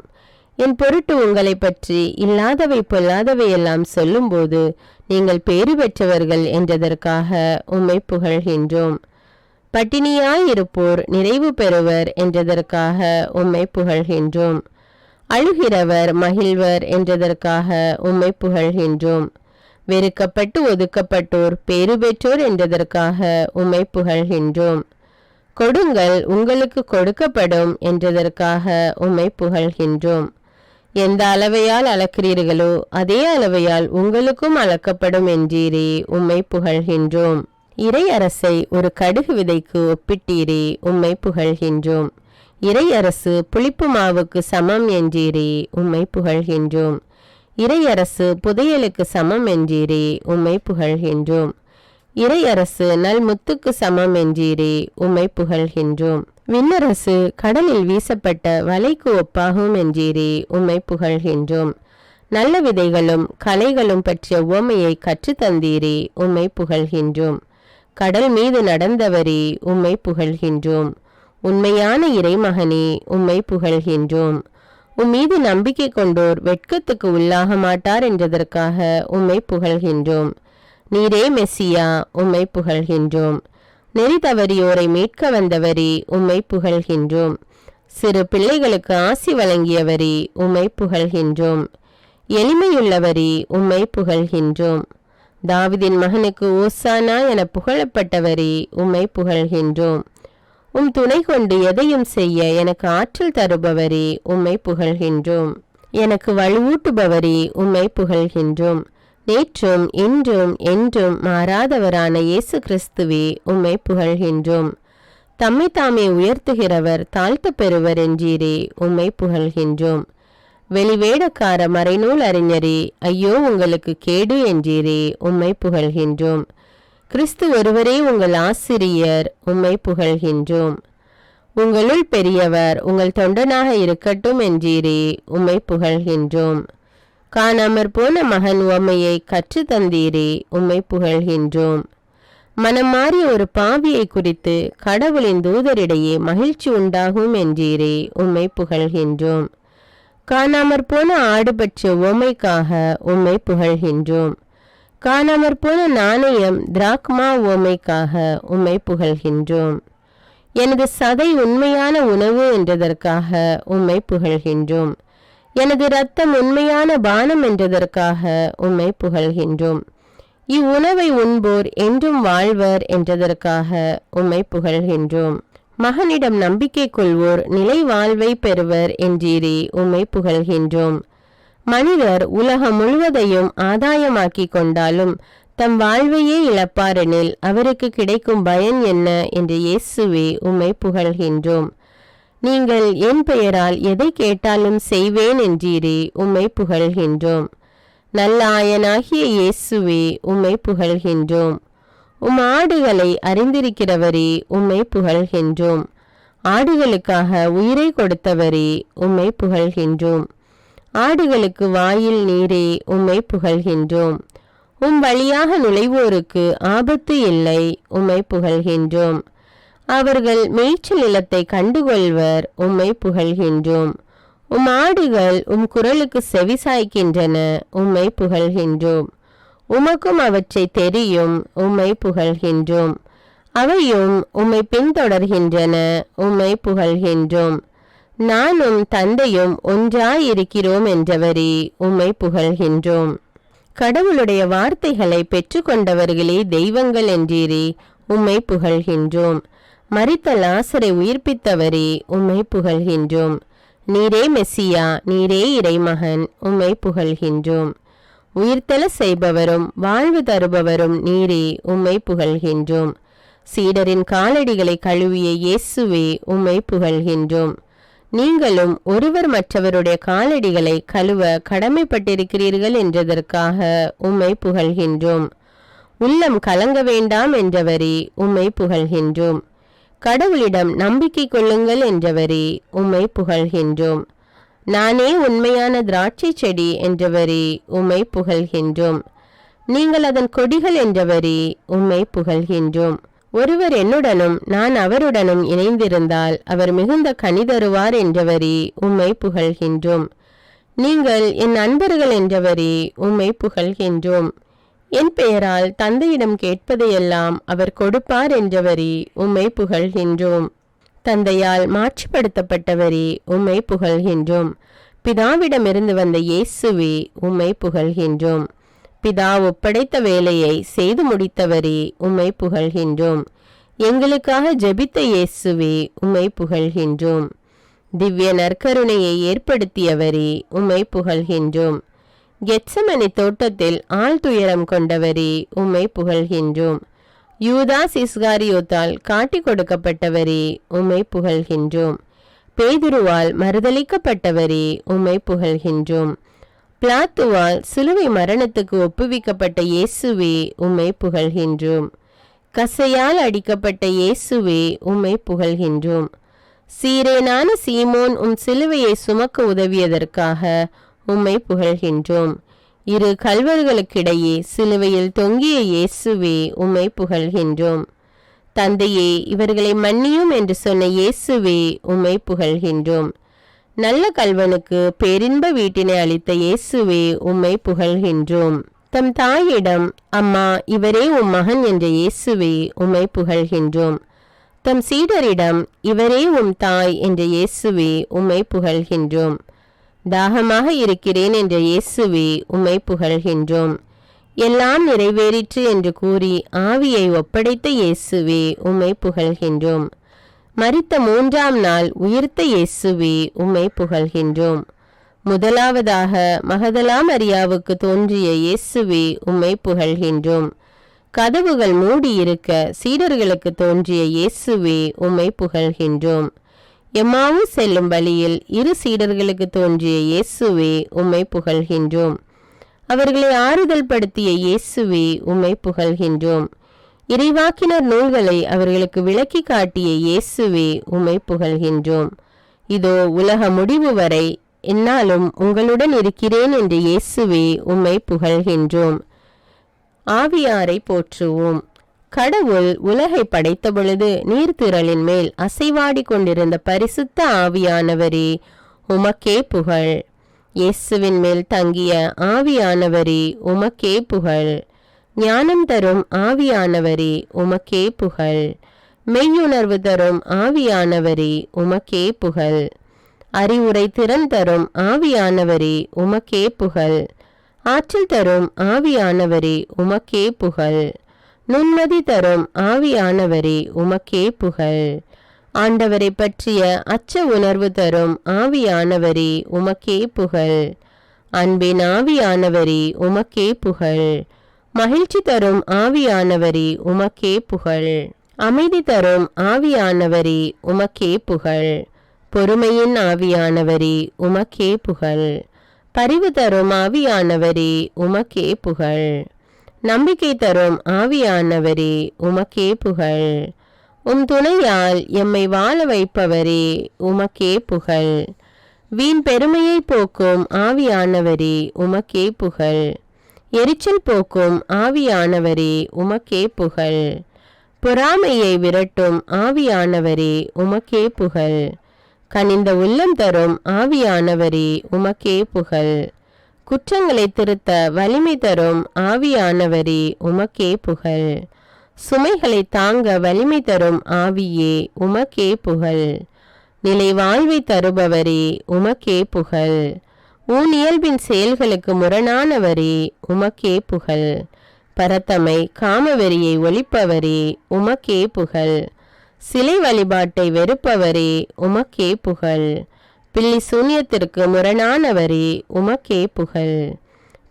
என் பொருட்டு உங்களை பற்றி இல்லாதவை பொல்லாதவை எல்லாம் சொல்லும்போது நீங்கள் பேறு பெற்றவர்கள் என்றதற்காக உம்மை புகழ்கின்றோம். பட்டினியாயிருப்போர் நிறைவு பெறுவர் என்றதற்காக உம்மை புகழ்கின்றோம். அழுகிறவர் மகிழ்வர் என்றதற்காக உம்மை புகழ்கின்றோம். வெறுக்கப்பட்டு ஒதுக்கப்பட்டோர் பேறு பெற்றோர் என்றதற்காக உம்மை புகழ்கின்றோம். கொடுங்கள் உங்களுக்கு கொடுக்கப்படும் என்றதற்காக உம்மை புகழ்கின்றோம். எந்த அளவையால் அளக்கிறீர்களோ அதே அளவையால் உங்களுக்கும் அளக்கப்படும் என்றீரே, உம்மை புகழ்கின்றோம். இறை அரசை ஒரு கடுகு விதைக்கு ஒப்பிட்டீரே, உம்மை புகழ்கின்றோம். இறை அரசு புளிப்பு மாவுக்கு சமம் என்றீரே, உம்மை புகழ்கின்றோம். இறை அரசு புதையலுக்கு சமம் என்றீரே, உம்மை புகழ்கின்றோம். இறை அரசு நல் முத்துக்கு சமம் என்றீரே, உம்மை புகழ்கின்றோம். விண்ணரசு கடலில் வீசப்பட்ட வலைக்கு ஒப்பாகும் என்றீரே, உம்மை புகழ்கின்றோம். நல்ல விதைகளும் கலைகளும் பற்றிய உவமையை கற்றுத்தந்தீரே, உம்மை புகழ்கின்றோம். கடல் மீது நடந்தவரே, உம்மை புகழ்கின்றோம். உண்மையான இறைமகனே, உம்மை புகழ்கின்றோம். உம்மீது நம்பிக்கை கொண்டோர் வெட்கத்துக்கு உள்ளாக மாட்டார் என்றதற்காக உம்மை புகழ்கின்றோம். நீரே மெசியா, உம்மை புகழ்கின்றோம். நெறி தவறியோரை மீட்க வந்தவரே, உம்மை புகழ்கின்றோம். சிறு பிள்ளைகளுக்கு ஆசி வழங்கியவரே, உம்மை புகழ்கின்றோம். எளிமையுள்ளவரே, உம்மை புகழ்கின்றோம். தாவிதின் மகனுக்கு ஓசானா என புகழப்பட்டவரே, உம்மை புகழ்கின்றோம். உம் துணை கொண்டு எதையும் செய்ய எனக்கு ஆற்றல் தருபவரே, உம்மை புகழ்கின்றோம். எனக்கு வலுவூட்டுபவரே, உம்மை புகழ்கின்றோம். நேற்றும் இன்றும் என்றும் மாறாதவரான இயேசு கிறிஸ்துவே, உம்மை புகழ்கின்றோம். தம்மை தாமே உயர்த்துகிறவர் தாழ்த்த பெறுவர் என்றீரே, உம்மை புகழ்கின்றோம். வெளிவேடக்கார மறைநூல் அறிஞரே, ஐயோ உங்களுக்கு கேடு என்றீரே, உம்மை புகழ்கின்றோம். கிறிஸ்து ஒருவரே உங்கள் ஆசிரியர், உம்மை புகழ்கின்றோம். உங்களுள் பெரியவர் உங்கள் தொண்டனாக இருக்கட்டும் என்றீரே, உம்மை புகழ்கின்றோம். காணாமற் போன மகன் உவமையை கற்று தந்தீரே, உம்மை புகழ்கின்றோம். மனம் மாறிய ஒரு பாவியை குறித்து கடவுளின் தூதரிடையே மகிழ்ச்சி உண்டாகும் என்றீரே, உம்மை புகழ்கின்றோம். காணாமற் போன ஆடு பற்றிய உவமைக்காக உம்மை புகழ்கின்றோம். காணாமற் போன நாணயம் திராக்மா உவமைக்காக உம்மை புகழ்கின்றோம். எனது சதை உண்மையான உணவு என்றதற்காக உம்மை புகழ்கின்றோம். எனது இரத்தம் உண்மையான பானம் என்றதற்காக உம்மை புகழ்கின்றோம். இவ்வுணவை உண்போர் என்றும் வாழ்வர் என்றதற்காக உம்மை புகழ்கின்றோம். மகனிடம் நம்பிக்கை கொள்வோர் நிலை வாழ்வை பெறுவர் என்றீரே, உம்மை புகழ்கின்றோம். மனிதர் உலகம் முழுவதையும் ஆதாயமாக்கி கொண்டாலும் தம் வாழ்வையே இழப்பாரெனில் அவருக்கு கிடைக்கும் பயன் என்ன என்று இயேசுவே, உம்மை புகழ்கின்றோம். நீங்கள் என் பெயரால் எதை கேட்டாலும் செய்வேன் என்றீரே, உம்மை புகழ்கின்றோம். நல்ல ஆயனாகிய இயேசுவே, உம்மை புகழ்கின்றோம். உம் ஆடுகளை அறிந்திருக்கிறவரே, உம்மை புகழ்கின்றோம். ஆடுகளுக்காக உயிரை கொடுத்தவரே, உம்மை புகழ்கின்றோம். ஆடுகளுக்கு வாயில் நீரே, உம்மை புகழ்கின்றோம். உம் வழியாக நுழைவோருக்கு ஆபத்து இல்லை, உம்மை புகழ்கின்றோம். அவர்கள் மேய்ச்சல் நிலத்தை கண்டுகொள்வர், உம்மை புகழ்கின்றோம். உம் ஆடுகள் உம் குரலுக்கு செவிசாய்க்கின்றன, உம்மை புகழ்கின்றோம். உமக்கும் அவற்றை தெரியும், உம்மை புகழ்கின்றோம். அவையும் உம்மை பின்தொடர்கின்றன, உம்மை புகழ்கின்றோம். நானும் தந்தையும் ஒன்றாயிருக்கிறோம் என்றவரே, உம்மை புகழ்கின்றோம். கடவுளுடைய வார்த்தைகளை பெற்றுக்கொண்டவர்களே தெய்வங்கள் என்றீரே, உம்மை புகழ்கின்றோம். மரித்த லாசரை உயிர்ப்பித்தவரே, உம்மை புகழ்கின்றோம். நீரே மெசியா, நீரே இறைமகன், உம்மை புகழ்கின்றோம். உயிர்த்தெழ செய்பவரும் வாழ்வு தருபவரும் நீரே, உம்மை புகழ்கின்றோம். சீடரின் காலடிகளை கழுவிய இயேசுவே, உம்மை புகழ்கின்றோம். நீங்களும் ஒருவர் மற்றவருடைய காலடிகளை கழுவ கடமைப்பட்டிருக்கிறீர்கள் என்றதற்காக உம்மை புகழ்கின்றோம். உள்ளம் கலங்க வேண்டாம் என்றவரே, உம்மை புகழ்கின்றோம். கடவுளிடம் நம்பிக்கை கொள்ளுங்கள் என்றவரே, உம்மை புகழ்கின்றோம். நானே உண்மையான திராட்சை செடி என்றவரே, உம்மை புகழ்கின்றோம். நீங்கள் அதன் கொடிகள் என்றவரே, உம்மை புகழ்கின்றோம். ஒருவர் என்னுடனும் நான் அவருடனும் இணைந்திருந்தால் அவர் மிகுந்த கனி தருவார் என்றவரே, உம்மை புகழ்கின்றோம். நீங்கள் என் நண்பர்கள் என்றவரே, உம்மை புகழ்கின்றோம். என் பெயரால் தந்தையிடம் கேட்பதையெல்லாம் அவர் கொடுப்பார் என்றவரே, உம்மை புகழ்கின்றோம். தந்தையால் மாட்சிப்படுத்தப்பட்டவரே, உம்மை புகழ்கின்றோம். பிதாவிடமிருந்து வந்த இயேசுவே, உம்மை புகழ்கின்றோம். பிதா ஒப்படைத்த வேலையை செய்து முடித்தவரே உம்மை புகழ்கின்றோம். எங்களுக்காக ஜெபித்த இயேசுவே உம்மை புகழ்கின்றோம். திவ்ய நற்கருணையை ஏற்படுத்தியவரே உம்மை புகழ்கின்றோம். கெத்செமனே தோட்டத்தில் ஆழ்துயரம் கொண்டவரே உம்மை புகழ்கின்றோம். யூதாஸ் இஸ்காரியோத்தால் காட்டிக் கொடுக்கப்பட்டவரே உம்மை புகழ்கின்றோம். பேதுருவால் மறுதலிக்கப்பட்டவரே உம்மை புகழ்கின்றோம். பிலாத்துவால் சிலுவை மரணத்துக்கு ஒப்புவிக்கப்பட்ட இயேசுவே உம்மை புகழ்கின்றோம். கசையால் அடிக்கப்பட்ட இயேசுவே உம்மை புகழ்கின்றோம். சீரேனான சீமோன் சிலுவையை சுமக்க உதவியதற்காக உம்மை புகழ்கின்றோம். இரு கல்வர்களுக்கிடையே சிலுவையில் தொங்கிய இயேசுவே உம்மை புகழ்கின்றோம். தந்தையே, இவர்களை மன்னியும் என்று சொன்ன இயேசுவே உம்மை புகழ்கின்றோம். நல்ல கல்வனுக்கு பேரின்ப வீட்டினை அளித்த இயேசுவே உம்மை புகழ்கின்றோம். தம் தாயிடம், அம்மா, இவரே உம் மகன் என்ற இயேசுவே உம்மை புகழ்கின்றோம். தம் சீடரிடம், இவரே உம் தாய் என்ற இயேசுவே உம்மை புகழ்கின்றோம். தாகமாக இருக்கிறேன் என்ற இயேசுவே உம்மை புகழ்கின்றோம். எல்லாம் நிறைவேறிற்று என்று கூறி ஆவியை ஒப்படைத்த இயேசுவே உம்மை புகழ்கின்றோம். மரித்த 3ஆம் நாள் உயிர்த்த இயேசுவே உம்மை புகழ்கின்றோம். முதலாவதாக மகதலா மரியாவுக்கு தோன்றிய இயேசுவே உம்மை புகழ்கின்றோம். கதவுகள் மூடியிருக்க சீடர்களுக்கு தோன்றிய இயேசுவே உம்மை புகழ்கின்றோம். எம்மாவு செல்லும் வழியில் இரு சீடர்களுக்கு தோன்றிய இயேசுவே உம்மை புகழ்கின்றோம். அவர்களை ஆறுதல் படுத்திய இயேசுவே உம்மை புகழ்கின்றோம். இறைவாக்கினர் நூல்களை அவர்களுக்கு விளக்கி காட்டிய இயேசுவே உம்மை புகழ்கின்றோம். இதோ உலக முடிவு வரை என்னாலும் உங்களுடன் இருக்கிறேன் என்ற இயேசுவே உம்மை புகழ்கின்றோம். ஆவியாரை போற்றுவோம். கடவுள் உலகை படைத்த பொழுது நீர்த்திரளின் மேல் அசைவாடி கொண்டிருந்த பரிசுத்த ஆவியானவரே உமக்கே புகழ். இயேசுவின் மேல் தங்கிய ஆவியானவரே உமக்கே புகழ். ஞானம் தரும் ஆவியானவரே உமக்கே புகழ். மெய்யுணர்வு தரும் ஆவியானவரே உமக்கே புகழ். அறிவுரை திறன் தரும் ஆவியானவரே உமக்கே புகழ். ஆற்றல் தரும் ஆவியானவரே உமக்கே புகழ். நுண்மதி தரும் ஆவியானவரே உமக்கே புகழ். ஆண்டவரை பற்றிய அச்ச உணர்வு தரும் ஆவியானவரே உமக்கே புகழ். அன்பின் ஆவியானவரே உமக்கே புகழ். மகிழ்ச்சி தரும் ஆவியானவரே உமக்கே புகழ். அமைதி தரும் ஆவியானவரே உமக்கே புகழ். பொறுமையின் ஆவியானவரே உமக்கே புகழ். பரிவு தரும் ஆவியானவரே உமக்கே புகழ். நம்பிக்கை தரும் ஆவியானவரே உமக்கே புகழ். துணையால் எம்மை வாழ வைப்பவரே உமக்கே புகழ். வீண் பெருமையை போக்கும் ஆவியானவரே உமக்கே புகழ். எரிச்சல் போக்கும் ஆவியானவரே உமக்கே புகழ். பொறாமையை விரட்டும் ஆவியானவரே உமக்கே புகழ். கனிந்த உள்ளம் தரும் ஆவியானவரே உமக்கே புகழ். குற்றங்களை திருத்த வலிமை தரும் ஆவியானவரே உமக்கே புகழ். சுமைகளை தாங்க வலிமை தரும் ஆவியே உமக்கே புகழ். நிலை வாழ்வை தருபவரே உமக்கே புகழ். ஊனியல்பின் செயல்களுக்கு முரணானவரே உமக்கே புகழ். பரத்தமை காமவெறியை ஒழிப்பவரே உமக்கே புகழ். சிலை வழிபாட்டை வெறுப்பவரே உமக்கே புகழ். பில்லி சூன்யத்திற்கு முரணானவரே உமக்கே புகழ்.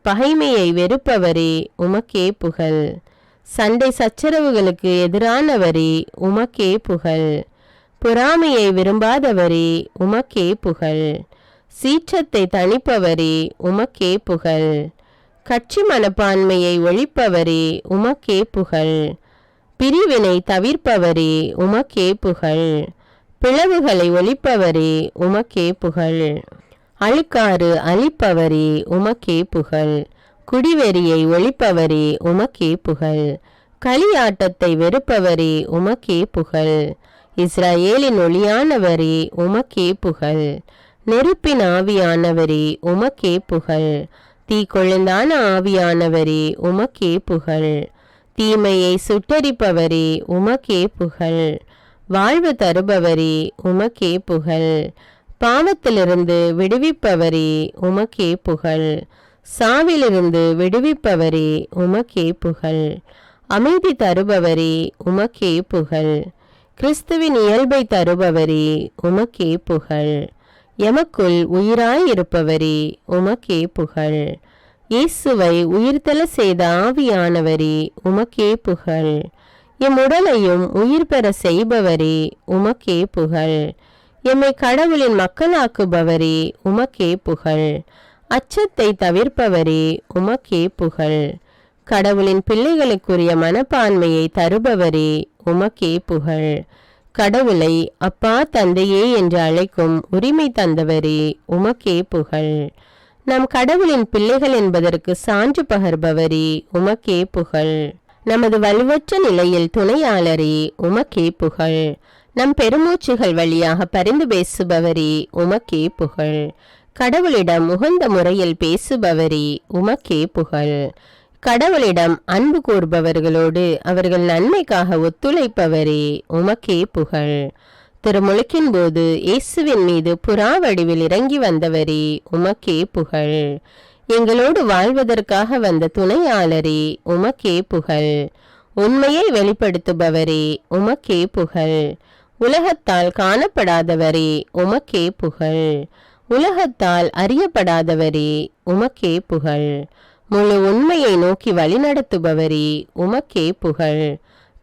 பகைமையை வெறுப்பவரே உமக்கே புகழ். சண்டை சச்சரவுகளுக்கு எதிரானவரே உமக்கே புகழ். பொறாமையை விரும்பாதவரே உமக்கே புகழ். சீற்றத்தை தணிப்பவரே உமக்கே புகழ். கட்சி மனப்பான்மையை ஒழிப்பவரே உமக்கே புகழ். பிரிவினை தவிர்ப்பவரே உமக்கே புகழ். பிளவுகளை ஒழிப்பவரே உமக்கே புகழ். அழுக்காறு அழிப்பவரே உமக்கே புகழ். குடிவெறியை ஒழிப்பவரே உமக்கே புகழ். களியாட்டத்தை வெறுப்பவரே உமக்கே புகழ். இஸ்ரவேலின் ஒளியானவரே உமக்கே புகழ். நெருப்பின் ஆவியானவரே உமக்கே புகழ். தீக்கொழுந்தான ஆவியானவரே உமக்கே புகழ். தீமையை சுட்டரிப்பவரே உமக்கே புகழ். வாழ்வு தருபவரே உமக்கே புகழ். பாவத்திலிருந்து விடுவிப்பவரே உமக்கே புகழ். சாவிலிருந்து விடுவிப்பவரே உமக்கே புகழ். அமைதி தருபவரே உமக்கே புகழ். கிறிஸ்துவின் இயல்பை தருபவரே உமக்கே புகழ். எமக்குள் உயிராயிருப்பவரே உமக்கே புகழ். இயேசுவை உயிர்த்தெழ செய்த ஆவியானவரே உமக்கே புகழ். எம் உடலையும் உயிர் பெற செய்பவரே உமக்கே புகழ். எம்மை கடவுளின் மக்களாக்குபவரே உமக்கே புகழ். அச்சத்தை தவிர்ப்பவரே உமக்கே புகழ். கடவுளின் பிள்ளைகளுக்குரிய மனப்பான்மையை தருபவரே உமக்கே புகழ். கடவுளை அப்பா தந்தையே என்று அழைக்கும் உரிமை தந்தவரே உமக்கே புகழ். நம் கடவுளின் பிள்ளைகள் என்பதற்கு சான்று பகர்பவரே உமக்கே புகழ். நமது வலுவற்ற நிலையில் துணையாளரே உமக்கே புகழ். நம் பெருமூச்சுகள் வழியாக பரிந்து பேசுபவரே உமக்கே புகழ். கடவுளிடம் உகந்த முறையில் பேசுபவரே உமக்கே புகழ். கடவுளிடம் அன்பு கூர்பவர்களோடு அவர்கள் நன்மைக்காக ஒத்துழைப்பவரே உமக்கே புகழ். திருமுழுக்கின் போது இயேசுவின் மீது புறா வடிவில் இறங்கி வந்தவரே உமக்கே புகழ். எங்களோடு வாழ்வதற்காக வந்த துணையாளரே உமக்கே புகழ். உண்மையை வெளிப்படுத்துபவரே உமக்கே புகழ். உலகத்தால் காணப்படாதவரே உமக்கே புகழ். உலகத்தால் அறியப்படாதவரே உமக்கே புகழ். முழு உண்மையை நோக்கி வழிநடத்துபவரே உமக்கே புகழ்.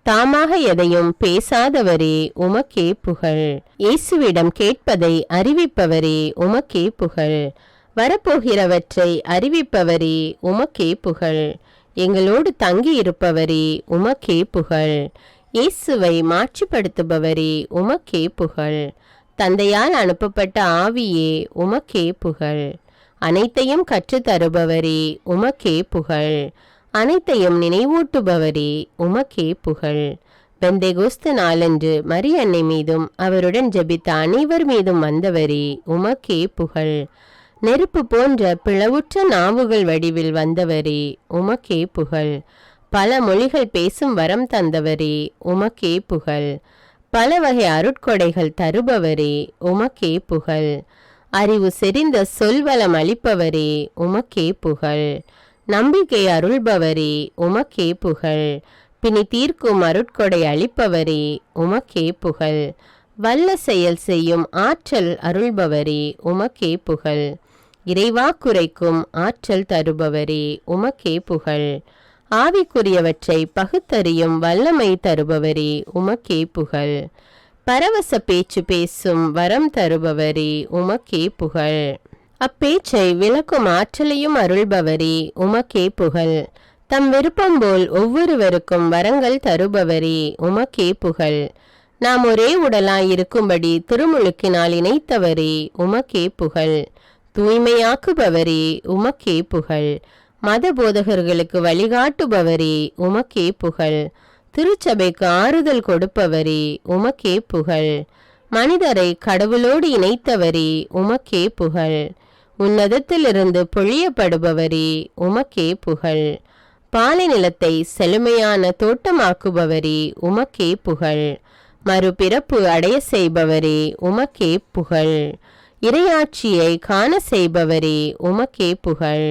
தாமாக எதையும் பேசாதவரே உமக்கே புகழ். இயேசுவிடம் கேட்பதை அறிவிப்பவரே உமக்கே புகழ். வரப்போகிறவற்றை அறிவிப்பவரே உமக்கே புகழ். எங்களோடு தங்கி இருப்பவரே உமக்கே புகழ். இயேசுவை மாட்சிப்படுத்துபவரே உமக்கே புகழ். தந்தையால் அனுப்பப்பட்ட ஆவியே உமக்கே புகழ். அனைத்தையும் கற்றுத்தருபவரே உமக்கே புகழ். அனைத்தையும் நினைவூட்டுபவரே உமக்கே புகழ். பெந்தெகோஸ்து நாளன்று மரியன்னை மீதும் அவருடன் ஜெபித்த அனைவர் மீதும் வந்தவரே உமக்கே புகழ். நெருப்பு போன்ற பிளவுற்ற நாவுகள் வடிவில் வந்தவரே உமக்கே புகழ். பல மொழிகள் பேசும் வரம் தந்தவரே உமக்கே புகழ். பல வகை அருட்கொடைகள் தருபவரே உமக்கே புகழ். அறிவு செறிந்த சொல்வளம் அளிப்பவரே உமக்கே புகழ். நம்பிக்கை அருள்பவரே உமக்கே புகழ். பிணி தீர்க்கும் அருட்கொடை அளிப்பவரே உமக்கே புகழ். வல்ல செயல் செய்யும் ஆற்றல் அருள்பவரே உமக்கே புகழ். இறைவாக்குரைக்கும் ஆற்றல் தருபவரே உமக்கே புகழ். ஆவிக்குரியவற்றை பகுத்தறியும் வல்லமை தருபவரே உமக்கே புகழ். பரவச பேச்சு பேசும் வரம் தருபவரே உமக்கே புகழ். அப்பேச்சை விளக்கும் ஆற்றலையும் அருள்பவரே உமக்கே புகழ். தம் விருப்பம் போல் ஒவ்வொருவருக்கும் வரங்கள் தருபவரே உமக்கே புகழ். நாம் ஒரே உடலாயிருக்கும்படி திருமுழுக்கினால் இணைத்தவரே உமக்கே புகழ். தூய்மையாக்குபவரே உமக்கே புகழ். மத போதகர்களுக்கு வழிகாட்டுபவரே உமக்கே புகழ். திருச்சபைக்கு ஆறுதல் கொடுப்பவரே உமக்கே புகழ். மனிதரை கடவுளோடு இணைத்தவரே உமக்கே புகழ். உன்னதத்திலிருந்து பொழியப்படுபவரே உமக்கே புகழ். பாலை நிலத்தை செழுமையான தோட்டமாக்குபவரே உமக்கே புகழ். மறுபிறப்பு அடைய செய்பவரே உமக்கே புகழ். இறையாட்சியை காண செய்பவரே உமக்கே புகழ்.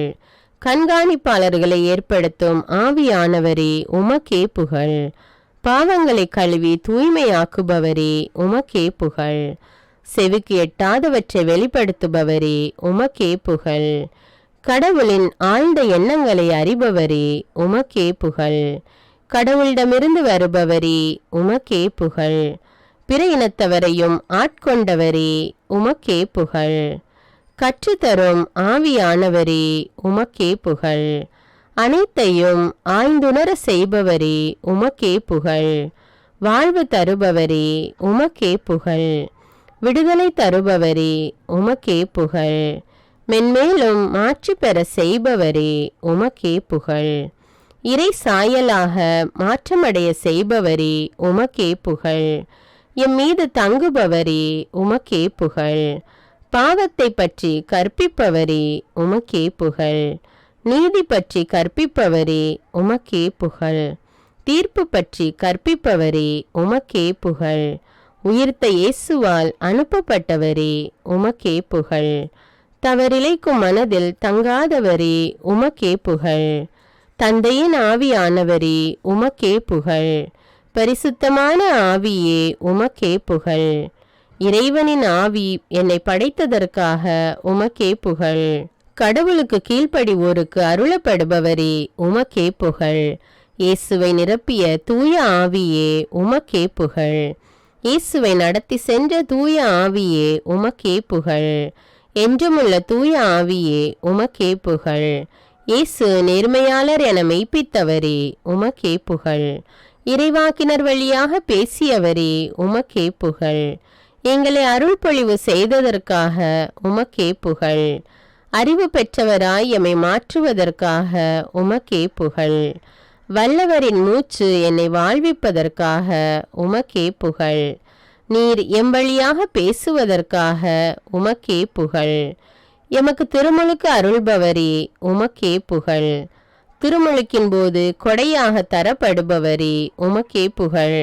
கண்காணிப்பாளர்களை ஏற்படுத்தும் ஆவியானவரே உமக்கே புகழ். பாவங்களை கழுவி தூய்மையாக்குபவரே உமக்கே புகழ். செவிக்கு எட்டாதவற்றை வெளிப்படுத்துபவரே உமக்கே புகழ். கடவுளின் ஆழ்ந்த எண்ணங்களை அறிபவரே உமக்கே புகழ். கடவுளிடமிருந்து வருபவரே உமக்கே புகழ். பிற இனத்தவரையும் ஆட்கொண்டவரே உமக்கே புகழ். கற்றுத்தரும் ஆவியானவரே உமக்கே புகழ். அனைத்தையும் ஆய்ந்துணர செய்பவரே உமக்கே புகழ். வாழ்வு தருபவரே உமக்கே புகழ். விடுதலை தருபவரே உமக்கே புகழ். மென்மேலும் மாற்றி பெற செய்பவரே உமக்கே புகழ். இறை சாயலாக மாற்றமடைய செய்பவரே உமக்கே புகழ். எம் மீது தங்குபவரே உமக்கே புகழ். பாவத்தை பற்றி கற்பிப்பவரே உமக்கே புகழ். நீதி பற்றி கற்பிப்பவரே உமக்கே புகழ். தீர்ப்பு பற்றி கற்பிப்பவரே உமக்கே புகழ். உயிர்த்த இயேசுவால் அனுப்பப்பட்டவரே உமக்கே புகழ். தவறிழைக்கும் மனதில் தங்காதவரே உமக்கே புகழ். தந்தையின் ஆவியானவரே உமக்கே புகழ். பரிசுத்தமான ஆவியே உமக்கே புகழ். இறைவனின் ஆவி என்னை படைத்ததற்காக உமக்கே புகழ். கடவுளுக்கு கீழ்ப்படிவோருக்கு அருளப்படுபவரே உமக்கே புகழ். இயேசுவை நிரப்பிய தூய ஆவியே உமக்கே புகழ். இயேசுவை நடத்தி சென்ற தூய ஆவியே உமக்கே புகழ். என்றுமுள்ள தூய ஆவியே உமக்கே புகழ். இயேசு நேர்மையாளர் என மெய்ப்பித்தவரே உமக்கே புகழ். இறைவாக்கினர் வழியாக பேசியவரே உமக்கே புகழ். எங்களை அருள்பொழிவு செய்ததற்காக உமக்கே புகழ். அறிவு பெற்றவராய் எம்மை மாற்றுவதற்காக உமக்கே புகழ். வல்லவரின் மூச்சு என்னை வாழ்விப்பதற்காக உமக்கே புகழ். நீர் எம்பழியாக பேசுவதற்காக உமக்கே புகழ். எமக்கு திருமுழுக்கு அருள்பவரே உமக்கே புகழ். திருமுழுக்கின் போது கொடையாக தரப்படுபவரே உமக்கே புகழ்.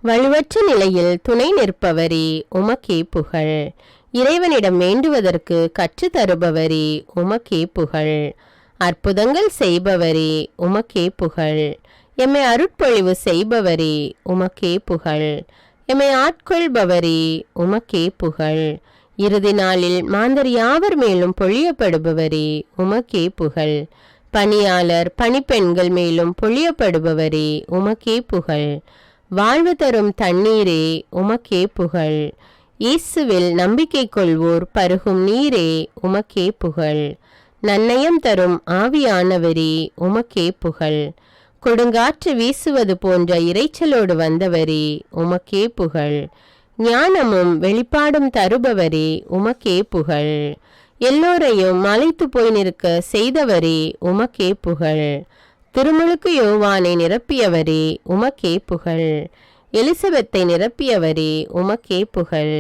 வலுவற்ற நிலையில் துணை நிற்பவரே உமக்கே புகழ். இறைவனிடம் வேண்டுவதற்கு கற்றுத்தருபவரே உமக்கே புகழ். அற்புதங்கள் செய்பவரே உமக்கே புகழ். எம்மை அருட்பொழிவு செய்பவரே உமக்கே புகழ். எம்மை ஆட்கொள்பவரே உமக்கே புகழ். இறுதி நாளில் மாந்தர் யாவர் மேலும் பொழியப்படுபவரே உமக்கே புகழ். பணியாளர் பணிப்பெண்கள் மேலும் பொழியப்படுபவரே உமக்கே புகழ். வாழ்வு தரும் தண்ணீரே உமக்கே புகழ். இயேசுவில் நம்பிக்கை கொள்வோர் பருகும் நீரே உமக்கே புகழ். நன்னயம் தரும் ஆவியானவரே உமக்கே புகழ். கொடுங்காற்று வீசுவது போன்ற இரைச்சலோடு வந்தவரே உமக்கே புகழ். ஞானமும் வெளிப்பாடும் தருபவரே உமக்கே புகழ். எல்லோரையும் மலைத்து போய் நிற்க செய்தவரே உமக்கே புகழ். திருமுழுக்கு யோவானை நிரப்பியவரே உமக்கே புகழ். எலிசபெத்தை நிரப்பியவரே உமக்கே புகழ்.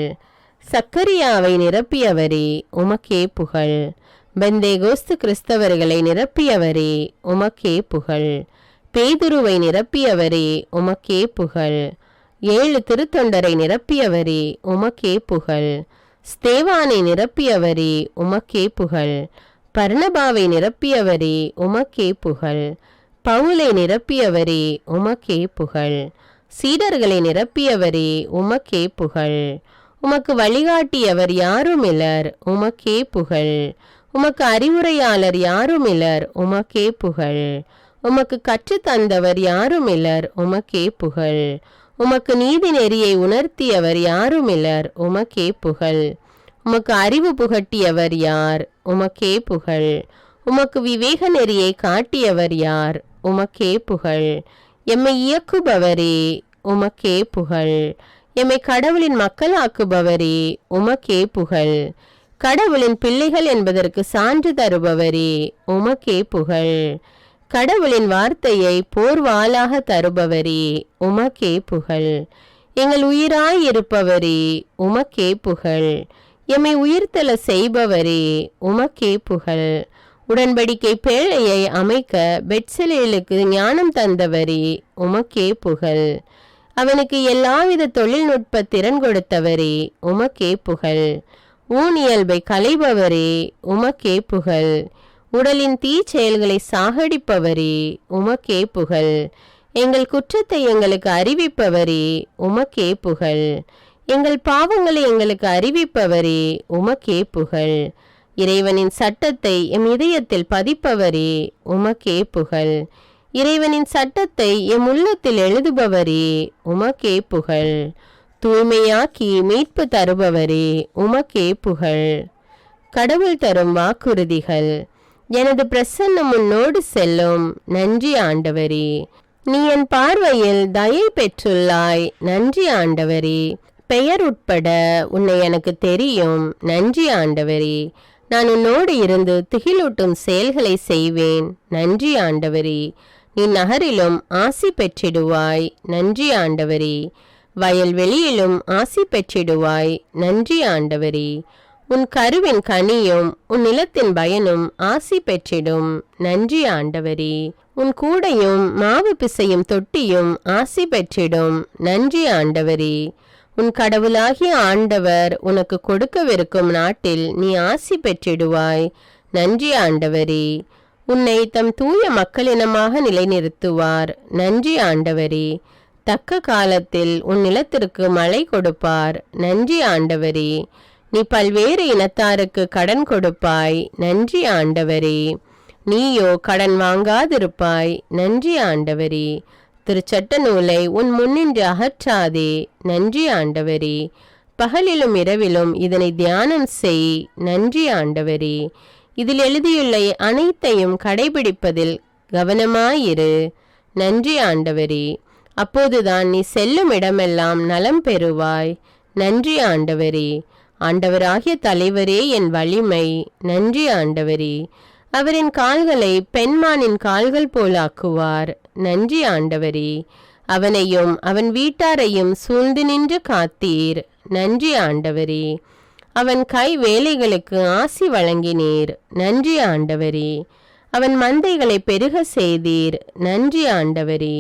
சக்கரியாவை நிரப்பியவரே உமக்கே புகழ். பெந்தேகோஸ்து கிறிஸ்தவர்களை நிரப்பியவரே உமக்கே புகழ். பேதுருவை நிரப்பியவரே உமக்கே புகழ். 7 திருத்தொண்டரை நிரப்பியவரே உமக்கே புகழ். ஸ்தேவானை நிரப்பியவரே உமக்கே புகழ். பர்னபாவை நிரப்பியவரே உமக்கே புகழ். பவுலை நிரப்பியவரே உமக்கே புகழ். சீடர்களை நிரப்பியவரே உமக்கே புகழ். உமக்கு வழிகாட்டியவர் யாருமிலர் உமக்கே புகழ். உமக்கு அறிவுரையாளர் யாருமிலர் உமக்கே புகழ். உமக்கு கற்றுத்தந்தவர் யாருமிலர் உமக்கே புகழ். உமக்கு நீதி நெறியை உணர்த்தியவர் யாருமிலர் உமக்கே புகழ். உமக்கு அறிவு புகட்டியவர் யார் உமக்கே புகழ். உமக்கு விவேக நெறியை காட்டியவர் யார் உமக்கே புகழ். எம்மை இயக்குபவரே உமக்கே புகழ். எம்மை கடவுளின் மக்களாக்குபவரே உமக்கே புகழ். கடவுளின் பிள்ளைகள் என்பதற்கு சான்று தருபவரே உமக்கே புகழ். கடவுளின் வார்த்தையை போர்வாளாக தருபவரே உமக்கே புகழ். எங்கள் உயிராய் இருப்பவரே உமக்கே புகழ். எம்மை உயிர்த்தெழ செய்பவரே உமக்கே புகழ். உடன்படிக்கை பேழையை அமைக்க பெத்சலேலுக்கு ஞானம் தந்தவரே உமக்கே புகழ். அவனுக்கு எல்லாவித தொழில்நுட்ப திறன் கொடுத்தவரே உமக்கே புகழ். ஊனியல்பை களைபவரே உமக்கே புகழ். உடலின் தீச்செயல்களை சாகடிப்பவரே உமக்கே புகழ். எங்கள் குற்றத்தை எங்களுக்கு அறிவிப்பவரே உமக்கே புகழ். எங்கள் பாவங்களை எங்களுக்கு அறிவிப்பவரே உமக்கே புகழ். இறைவனின் சட்டத்தை எம் இதயத்தில் பதிப்பவரே உமக்கே புகழ். இறைவனின் சட்டத்தை எம் உள்ளத்தில் எழுதுபவரே உமக்கே புகழ். தூய்மையாக்கி மீட்பு தருபவரே உமக்கே புகழ். கடவுள் தரும் வாக்குறுதிகள். எனது பிரசன்னம் உன்னோடு செல்லும். நன்றி ஆண்டவரே. நீ என் பார்வையில் தயை பெற்றுள்ளாய். நன்றி ஆண்டவரே. பெயர் உட்பட உன்னை எனக்கு தெரியும். நன்றி ஆண்டவரே. நான் உன்னோடு இருந்து திகிலூட்டும் செயல்களை செய்வேன். நன்றி ஆண்டவரே. நீ நகரிலும் ஆசி பெற்றிடுவாய். நன்றி ஆண்டவரே. வயல்வெளியிலும் ஆசி பெற்றிடுவாய். நன்றி ஆண்டவரே. உன் கருவின் கனியும் உன் நிலத்தின் பயனும் ஆசி பெற்றிடும். நன்றி ஆண்டவரே. உன் கூடையும் மாவு பிசையும் தொட்டியும் ஆசி பெற்றிடும். நன்றி ஆண்டவரே. உன் கடவுளாகிய ஆண்டவர் உனக்கு கொடுக்கவிருக்கும் நாட்டில் நீ ஆசி பெற்றிடுவாய். நன்றி ஆண்டவரே. உன்னை தம் தூய மக்களினமாக நிலைநிறுத்துவார். நன்றி ஆண்டவரே. தக்க காலத்தில் உன் நிலத்திற்கு மழை கொடுப்பார். நன்றி ஆண்டவரே. நீ பல்வேறு இனத்தாருக்கு கடன் கொடுப்பாய். நன்றி ஆண்டவரே. நீயோ கடன் வாங்காதிருப்பாய். நன்றி ஆண்டவரே. திருச்சட்ட நூலை உன் முன்னின்று அகற்றாதே. நன்றி ஆண்டவரே. பகலிலும் இரவிலும் இதனை தியானம் செய். நன்றி ஆண்டவரே. இதில் எழுதியுள்ள அனைத்தையும் கடைபிடிப்பதில் கவனமாயிரு. நன்றி ஆண்டவரே. அப்போதுதான் நீ செல்லும் இடமெல்லாம் நலம் பெறுவாய். நன்றி ஆண்டவரே. ஆண்டவராகிய தலைவரே என் வலிமை. நன்றி ஆண்டவரே. அவரின் கால்களை பெண்மானின் கால்கள் போலாக்குவார். நன்றி ஆண்டவரே. அவனையும் அவன் வீட்டாரையும் சூழ்ந்து நின்று காத்தீர். நன்றி ஆண்டவரே. அவன் கை வேலைகளுக்கு ஆசி வழங்கினீர். நன்றி ஆண்டவரே. அவன் மந்தைகளை பெருக செய்தீர். நன்றி ஆண்டவரே.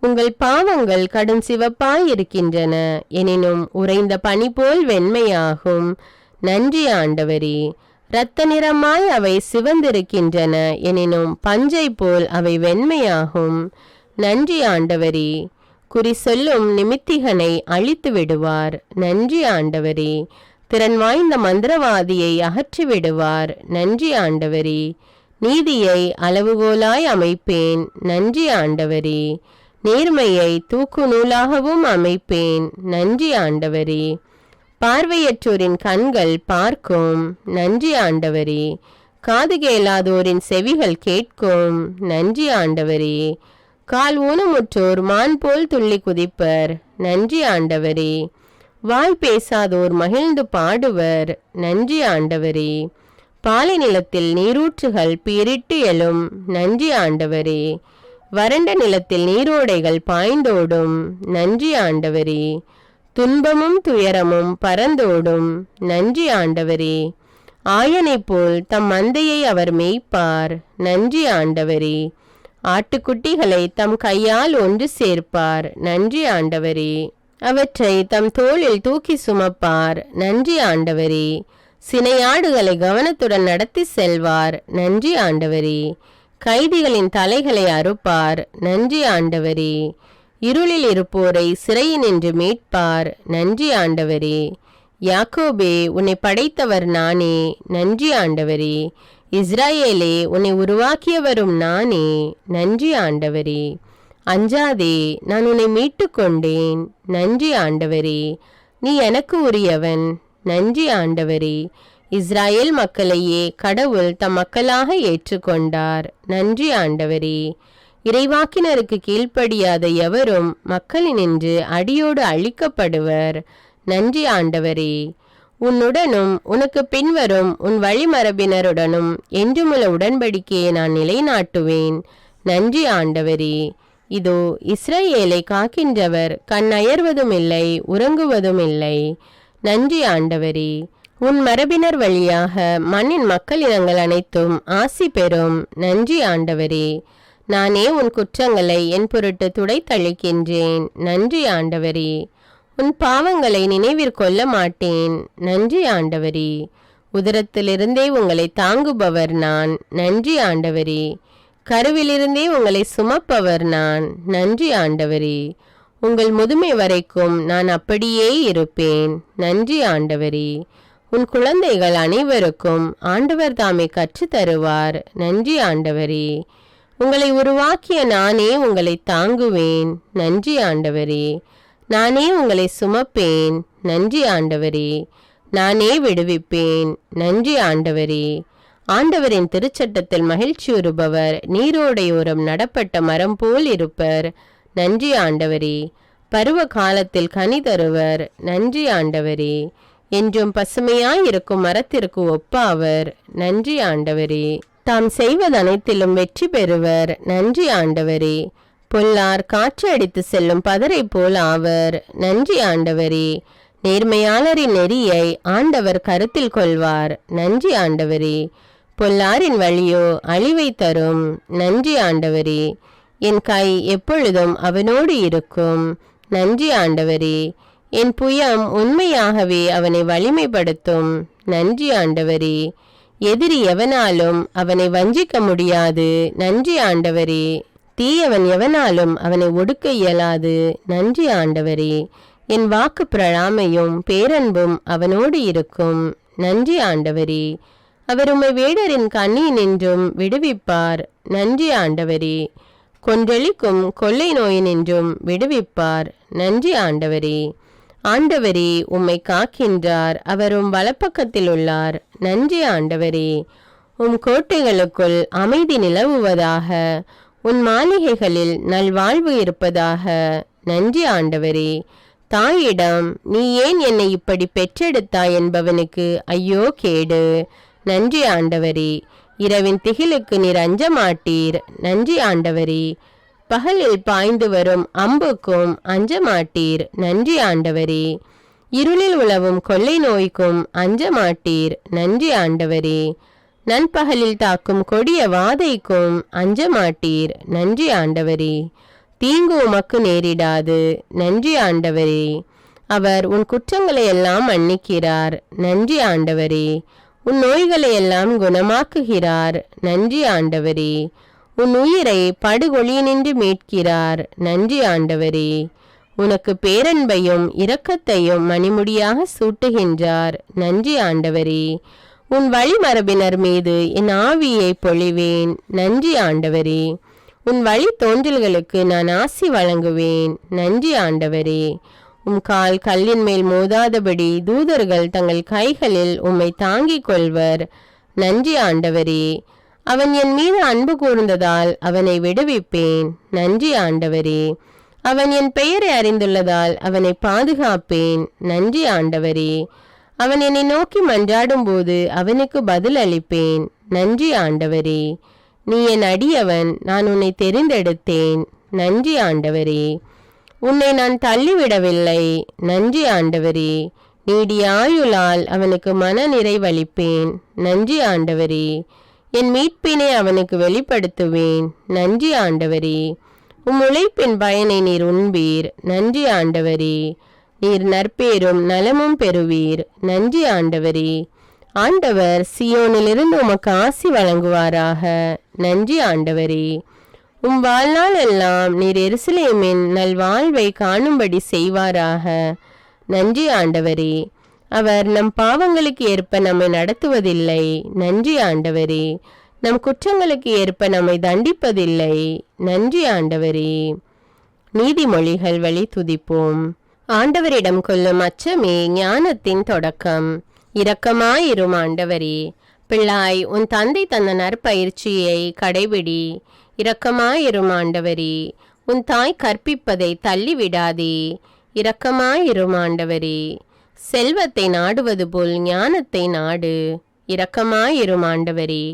உங்கள் பாவங்கள் கடும் சிவப்பாயிருக்கின்றன, எனினும் உறைந்த பனி போல் வெண்மையாகும். நன்றி ஆண்டவரே. இரத்த நிறமாய் அவை சிவந்திருக்கின்றன, எனினும் பஞ்சை போல் அவை வெண்மையாகும். நன்றி ஆண்டவரே. குறி சொல்லும் நிமித்திகனை அழித்து விடுவார். நன்றி ஆண்டவரே. திறன் வாய்ந்த மந்திரவாதியை அகற்றி விடுவார். நன்றி ஆண்டவரே. நீதியை அளவுகோலாய் அமைப்பேன். நன்றி ஆண்டவரே. நேர்மையை தூக்கு நூலாகவும் அமைப்பேன். நன்றி ஆண்டவரே. பார்வையற்றோரின் கண்கள் பார்க்கும். நன்றி ஆண்டவரே. காது கேளாதோரின் செவிகள் கேட்கும். நன்றி ஆண்டவரே. கால் ஊனமுற்றோர் மான் போல் துள்ளி குதிப்பர். நன்றி ஆண்டவரே. வாய் பேசாதோர் மகிழ்ந்து பாடுவர். நன்றி ஆண்டவரே. பாலை நிலத்தில் நீரூற்றுகள் பீரிட்டு எழும். நன்றி ஆண்டவரே. வறண்ட நிலத்தில் நீரோடைகள் பாய்ந்தோடும். நன்றி ஆண்டவரே. துன்பமும் துயரமும் பறந்தோடும். நன்றி ஆண்டவரே. ஆயனை போல் தம் மந்தையை அவர் மேய்ப்பார். நன்றி ஆண்டவரே. ஆட்டுக்குட்டிகளை தம் கையால் ஒன்று சேர்ப்பார். நன்றி ஆண்டவரே. அவற்றை தம் தோளில் தூக்கி சுமப்பார். நன்றி ஆண்டவரே. சினையாடுகளை கவனத்துடன் நடத்தி செல்வார். நன்றி ஆண்டவரே. கைதிகளின் தலைகளை அறுப்பார். நன்றி ஆண்டவரே. இருளில் இருப்போரை சிறையினின்று மீட்பார். நன்றி ஆண்டவரே. யாக்கோபே, உன்னை படைத்தவர் நானே. நன்றி ஆண்டவரே. இஸ்ராயேலே, உன்னை உருவாக்கியவரும் நானே. நன்றி ஆண்டவரே. அஞ்சாதே, நான் உன்னை மீட்டு கொண்டேன். நன்றி ஆண்டவரே. நீ எனக்கு உரியவன். நன்றி ஆண்டவரே. இஸ்ராயேல் மக்களையே கடவுள் தம் மக்களாக ஏற்றுக்கொண்டார். நன்றி ஆண்டவரே. இறைவாக்கினருக்கு கீழ்ப்படியாத எவரும் மக்களினின்று அடியோடு அழிக்கப்படுவர். நன்றி ஆண்டவரே. உன்னுடனும் உனக்கு பின்வரும் உன் வழிமரபினருடனும் என்றுமுள்ள உடன்படிக்கையை நான் நிலைநாட்டுவேன். நன்றி ஆண்டவரே. இதோ இஸ்ரவேலை காக்கின்றவர் கண் அயர்வதும் இல்லை, உறங்குவதும் இல்லை. நன்றி ஆண்டவரே. உன் மரபினர் வழியாக மண்ணின் மக்களினங்கள் அனைத்தும் ஆசி பெறும். நன்றி ஆண்டவரே. நானே உன் குற்றங்களை என் பொருட்டு துடைத்தளிக்கின்றேன். நன்றி ஆண்டவரே. உன் பாவங்களை நினைவிற்கொள்ள மாட்டேன். நன்றி ஆண்டவரே. உதரத்திலிருந்தே உங்களை தாங்குபவர் நான். நன்றி ஆண்டவரே. கருவிலிருந்தே உங்களை சுமப்பவர் நான். நன்றி ஆண்டவரே. உங்கள் முதுமை வரைக்கும் நான் அப்படியே இருப்பேன். நன்றி ஆண்டவரே. உன் குழந்தைகள் அனைவருக்கும் ஆண்டவர் தாமே கற்று தருவார். நன்றி ஆண்டவரே. உங்களை உருவாக்கிய நானே உங்களை தாங்குவேன். நன்றி ஆண்டவரே. நானே உங்களை சுமப்பேன். நன்றி ஆண்டவரே. நானே விடுவிப்பேன். நன்றி ஆண்டவரே. ஆண்டவரின் திருச்சட்டத்தில் மகிழ்ச்சியுறுபவர் நீரோடையோரம் நடப்பட்ட மரம் போல் இருப்பர். நன்றி ஆண்டவரே. பருவ காலத்தில் கனி தருவர். நன்றி ஆண்டவரே. என்றும் பசுமையாயிருக்கும் மரத்திற்கு ஒப்பாவர். நன்றி ஆண்டவரே. தாம் செய்வதனைத்திலும் வெற்றி பெறுவர். நன்றி ஆண்டவரே. பொல்லார் காற்று அடித்து செல்லும் பதரை போல் ஆவர். நன்றி ஆண்டவரே. நேர்மையாளரின் நெறியை ஆண்டவர் கருத்தில் கொள்வார். நன்றி ஆண்டவரே. பொல்லாரின் வழியோ அழிவை தரும். நன்றி ஆண்டவரே. என் கை எப்பொழுதும் அவனோடு இருக்கும். நன்றி ஆண்டவரே. என் புயம் உண்மையாகவே அவனை வலிமைப்படுத்தும். நன்றி ஆண்டவரே. எதிரி எவனாலும் அவனை வஞ்சிக்க முடியாது. நன்றி ஆண்டவரே. தீயவன் எவனாலும் அவனை ஒடுக்க இயலாது. நன்றி ஆண்டவரே. என் வாக்கு பிரழாமையும் பேரன்பும் அவனோடு இருக்கும். நன்றி ஆண்டவரே. அவர் உம்மை வேடரின் கண்ணியினின்றும் விடுவிப்பார். நன்றி ஆண்டவரே. கொன்றளிக்கும் கொள்ளை நோயினின்றும் விடுவிப்பார். நன்றி ஆண்டவரே. ஆண்டவரே உம்மை காக்கின்றார். அவர் உம் வலப்பக்கத்தில் உள்ளார். நன்றி ஆண்டவரே. உம் கோட்டைகளுக்குள் அமைதி நிலவுவதாக. உன் மாளிகைகளில் நல்வாழ்வு இருப்பதாக. நன்றி ஆண்டவரே. தாயிடம் நீ ஏன் என்னை இப்படி பெற்றெடுத்தாய் என்பவனுக்கு ஐயோ கேடு. நன்றி ஆண்டவரே. இரவின் திகிலுக்கு நீர் அஞ்ச மாட்டீர். நன்றி ஆண்டவரே. பகலில் பாய்ந்து வரும் அம்புக்கும் அஞ்ச மாட்டீர். நன்றி ஆண்டவரே. இருளில் உலவும் கொள்ளை நோய்க்கும் அஞ்ச மாட்டீர். நன்றி ஆண்டவரே. நண்பகலில் தாக்கும் கொடிய வாதைக்கும் அஞ்ச மாட்டீர். நன்றி ஆண்டவரே. தீங்கு உமக்கு நேரிடாது. நன்றி ஆண்டவரே. அவர் உன் குற்றங்களை எல்லாம் மன்னிக்கிறார். நன்றி ஆண்டவரே. உன் நோய்களை எல்லாம் குணமாக்குகிறார். நன்றி ஆண்டவரே. உன் உயிரை படுகொலியினின்று மீட்கிறார். நன்றி ஆண்டவரே. உனக்கு பேரன்பையும் இரக்கத்தையும் மணிமுடியாக சூட்டுகின்றார். நன்றி ஆண்டவரே. உன் வழிமரபினர் மீது என் ஆவியை பொழிவேன். நன்றி ஆண்டவரே. உன் வழி தோன்றல்களுக்கு நான் ஆசி வழங்குவேன். நன்றி ஆண்டவரே. உம் கால் கல்லின் மேல் மோதாதபடி தூதர்கள் தங்கள் கைகளில் உம்மை தாங்கிக் கொள்வர். நன்றி ஆண்டவரே. அவன் என் மீது அன்பு கூர்ந்ததால் அவனை விடுவிப்பேன். நன்றி ஆண்டவரே. அவன் என் பெயரை அறிந்துள்ளதால் அவனை பாதுகாப்பேன். நன்றி ஆண்டவரே. அவன் என்னை நோக்கி மன்றாடும் போது அவனுக்கு பதில் அளிப்பேன். நன்றி ஆண்டவரே. நீ என் அடியவன், நான் உன்னை தெரிந்தெடுத்தேன். நன்றி ஆண்டவரே. உன்னை நான் தள்ளிவிடவில்லை. நன்றி ஆண்டவரே. நீடிய ஆயுளால் அவனுக்கு மன நிறைவளிப்பேன். நன்றி ஆண்டவரே. என் மீட்பினை அவனுக்கு வெளிப்படுத்துவேன். நன்றி ஆண்டவரே. உம் உழைப்பின் பயனை நீர் உண்பீர். நன்றி ஆண்டவரே. நீர் நற்பேரும் நலமும் பெறுவீர். நன்றி ஆண்டவரே. ஆண்டவர் சியோனிலிருந்து உமக்கு ஆசி வழங்குவாராக. நன்றி ஆண்டவரே. உம் வாழ்நாள் எல்லாம் நீர் எருசலேமின் நல்வாழ்வை காணும்படி செய்வாராக. நன்றி ஆண்டவரே. அவர் நம் பாவங்களுக்கு ஏற்ப நம்மை நடத்துவதில்லை. நன்றி ஆண்டவரே. நம் குற்றங்களுக்கு ஏற்ப நம்மை தண்டிப்பதில்லை. நன்றி ஆண்டவரே. நீதிமொழிகள் வழி துதிப்போம். ஆண்டவரிடம் கொள்ளும் அச்சமே ஞானத்தின் தொடக்கம். இரக்கமாயிரும் ஆண்டவரே. பிள்ளாய், உன் தந்தை தந்த நற்பயிற்சியை கடைபிடி. இரக்கமாயிரும் ஆண்டவரே. உன் தாய் கற்பிப்பதை தள்ளிவிடாதே. இரக்கமாயிரும் ஆண்டவரே. செல்வத்தை நாடுவது போல் ஞானத்தை நாடு. இரக்கமாயிரும் ஆண்டவரே.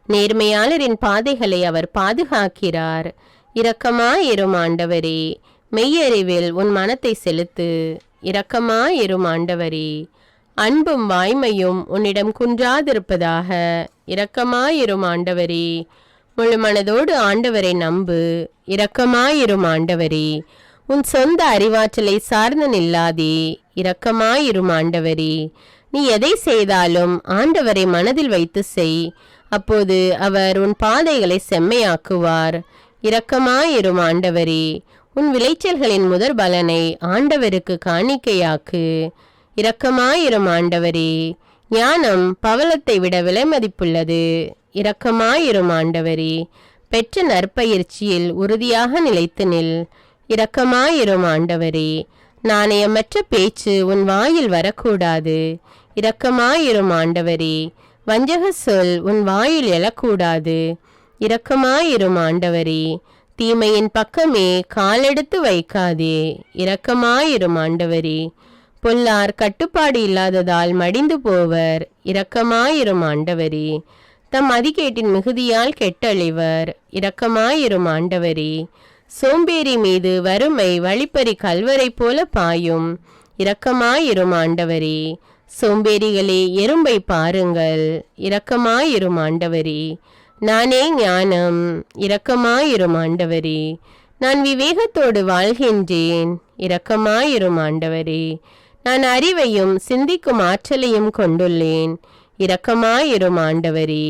நேர்மையாளரின் பாதைகளை அவர் பாதுகாக்கிறார். இரக்கமாயிரும் ஆண்டவரே. மெய்யறிவில் உன் மனத்தை செலுத்து. இரக்கமாயிரும் ஆண்டவரே. அன்பும் வாய்மையும் உன்னிடம் குன்றாதிருப்பதாக. இரக்கமாயிரும் ஆண்டவரே. முழு மனதோடு ஆண்டவரை நம்பு. இரக்கமாயிரும் ஆண்டவரே. உன் சொந்த அறிவாற்றலை சார்ந்து நில்லாதே. இரக்கமாயிரும் ஆண்டவரே. நீ எதை செய்தாலும் ஆண்டவரை மனதில் வைத்து செய். அப்போது அவர் உன் பாதைகளை செம்மையாக்குவார். இரக்கமாயிரும் ஆண்டவரே. உன் விளைச்சல்களின் முதற் பலனை ஆண்டவருக்கு காணிக்கையாக்கு. இரக்கமாயிரும் ஆண்டவரே. ஞானம் பவளத்தை விட விலை மதிப்புள்ளது. இரக்கமாயிரும் ஆண்டவரே. பெற்ற நற்பயிற்சியில் உறுதியாக நிலைத்து நில். இரக்கமாயிரும் ஆண்டவரே. நாணயமற்ற பேச்சு உன் வாயில் வரக்கூடாது. இரக்கமாயிரும் ஆண்டவரே. வஞ்சக சொல் உன் வாயில் எழக்கூடாது. இரக்கமாயிரும் ஆண்டவரே. தீமையின் பக்கமே காலெடுத்து வைக்காதே. இரக்கமாயிரும் ஆண்டவரே. பொல்லார் கட்டுப்பாடு இல்லாததால் மடிந்து போவர். இரக்கமாயிரும் ஆண்டவரே. தம் மதிகேட்டின் மிகுதியால் கெட்டழிவர். இரக்கமாயிரும் ஆண்டவரே. சோம்பேறி மீது வறுமை வழிப்பறி கல்வரை போல பாயும். இரக்கமாயிரும் ஆண்டவரே. சோம்பேறிகளே, எறும்பை பாருங்கள். இரக்கமாயிரும் ஆண்டவரே. நானே ஞானம். இரக்கமாயிரும் ஆண்டவரே. நான் விவேகத்தோடு வாழ்கின்றேன். இரக்கமாயிரும் ஆண்டவரே. நான் அறிவையும் சிந்திக்கும் ஆற்றலையும் கொண்டுள்ளேன், இரக்கமாயிரும் ஆண்டவரே.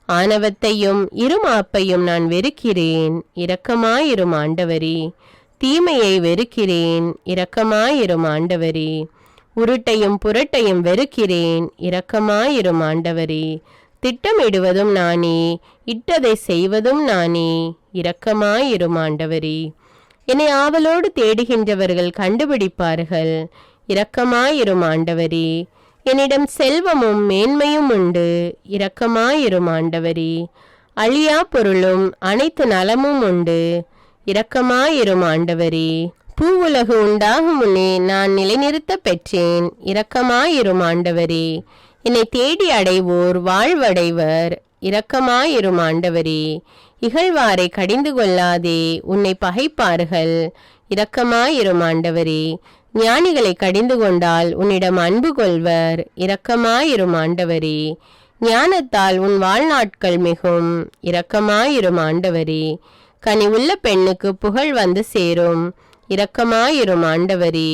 ஆணவத்தையும் இருமாப்பையும் நான் வெறுக்கிறேன், இரக்கமாயிரும் ஆண்டவரே. தீமையை வெறுக்கிறேன், இரக்கமாயிரும் ஆண்டவரே. உருட்டையும் புரட்டையும் வெறுக்கிறேன், இரக்கமாயிரும் ஆண்டவரே. திட்டமிடுவதும் நானே, இட்டதை செய்வதும் நானே, இரக்கமாயிரும் ஆண்டவரே. என்னை ஆவலோடு தேடுகின்றவர்கள் கண்டுபிடிப்பார்கள், இரக்கமாயிரும் ஆண்டவரே. என்னிடம் செல்வமும் மேன்மையும் உண்டு, இரக்கமாயிரும் ஆண்டவரே. அழியா பொருளும் அனைத்து நலமும் உண்டு, இரக்கமாயிரும் ஆண்டவரே. பூவுலகு உண்டாகும் முன்னே நான் நிலைநிறுத்த பெற்றேன், இரக்கமாயிரும் ஆண்டவரே. என்னை தேடி அடைவோர் வாழ்வடைவர், இரக்கமாயிரும் ஆண்டவரே. இகழ்வாரை கடிந்து கொள்ளாதே, உன்னை பகைப்பார்கள், இரக்கமாயிரும் ஆண்டவரே. ஞானிகளை கடிந்து கொண்டால் உன்னிடம் அன்பு கொள்வர், இரக்கமாயிரும் ஆண்டவரே. ஞானத்தால் உன் வாழ்நாட்கள் மிகும், இரக்கமாயிரும் ஆண்டவரே. கனிவுள்ள பெண்ணுக்கு புகழ் வந்து சேரும், இரக்கமாயிரும் ஆண்டவரே.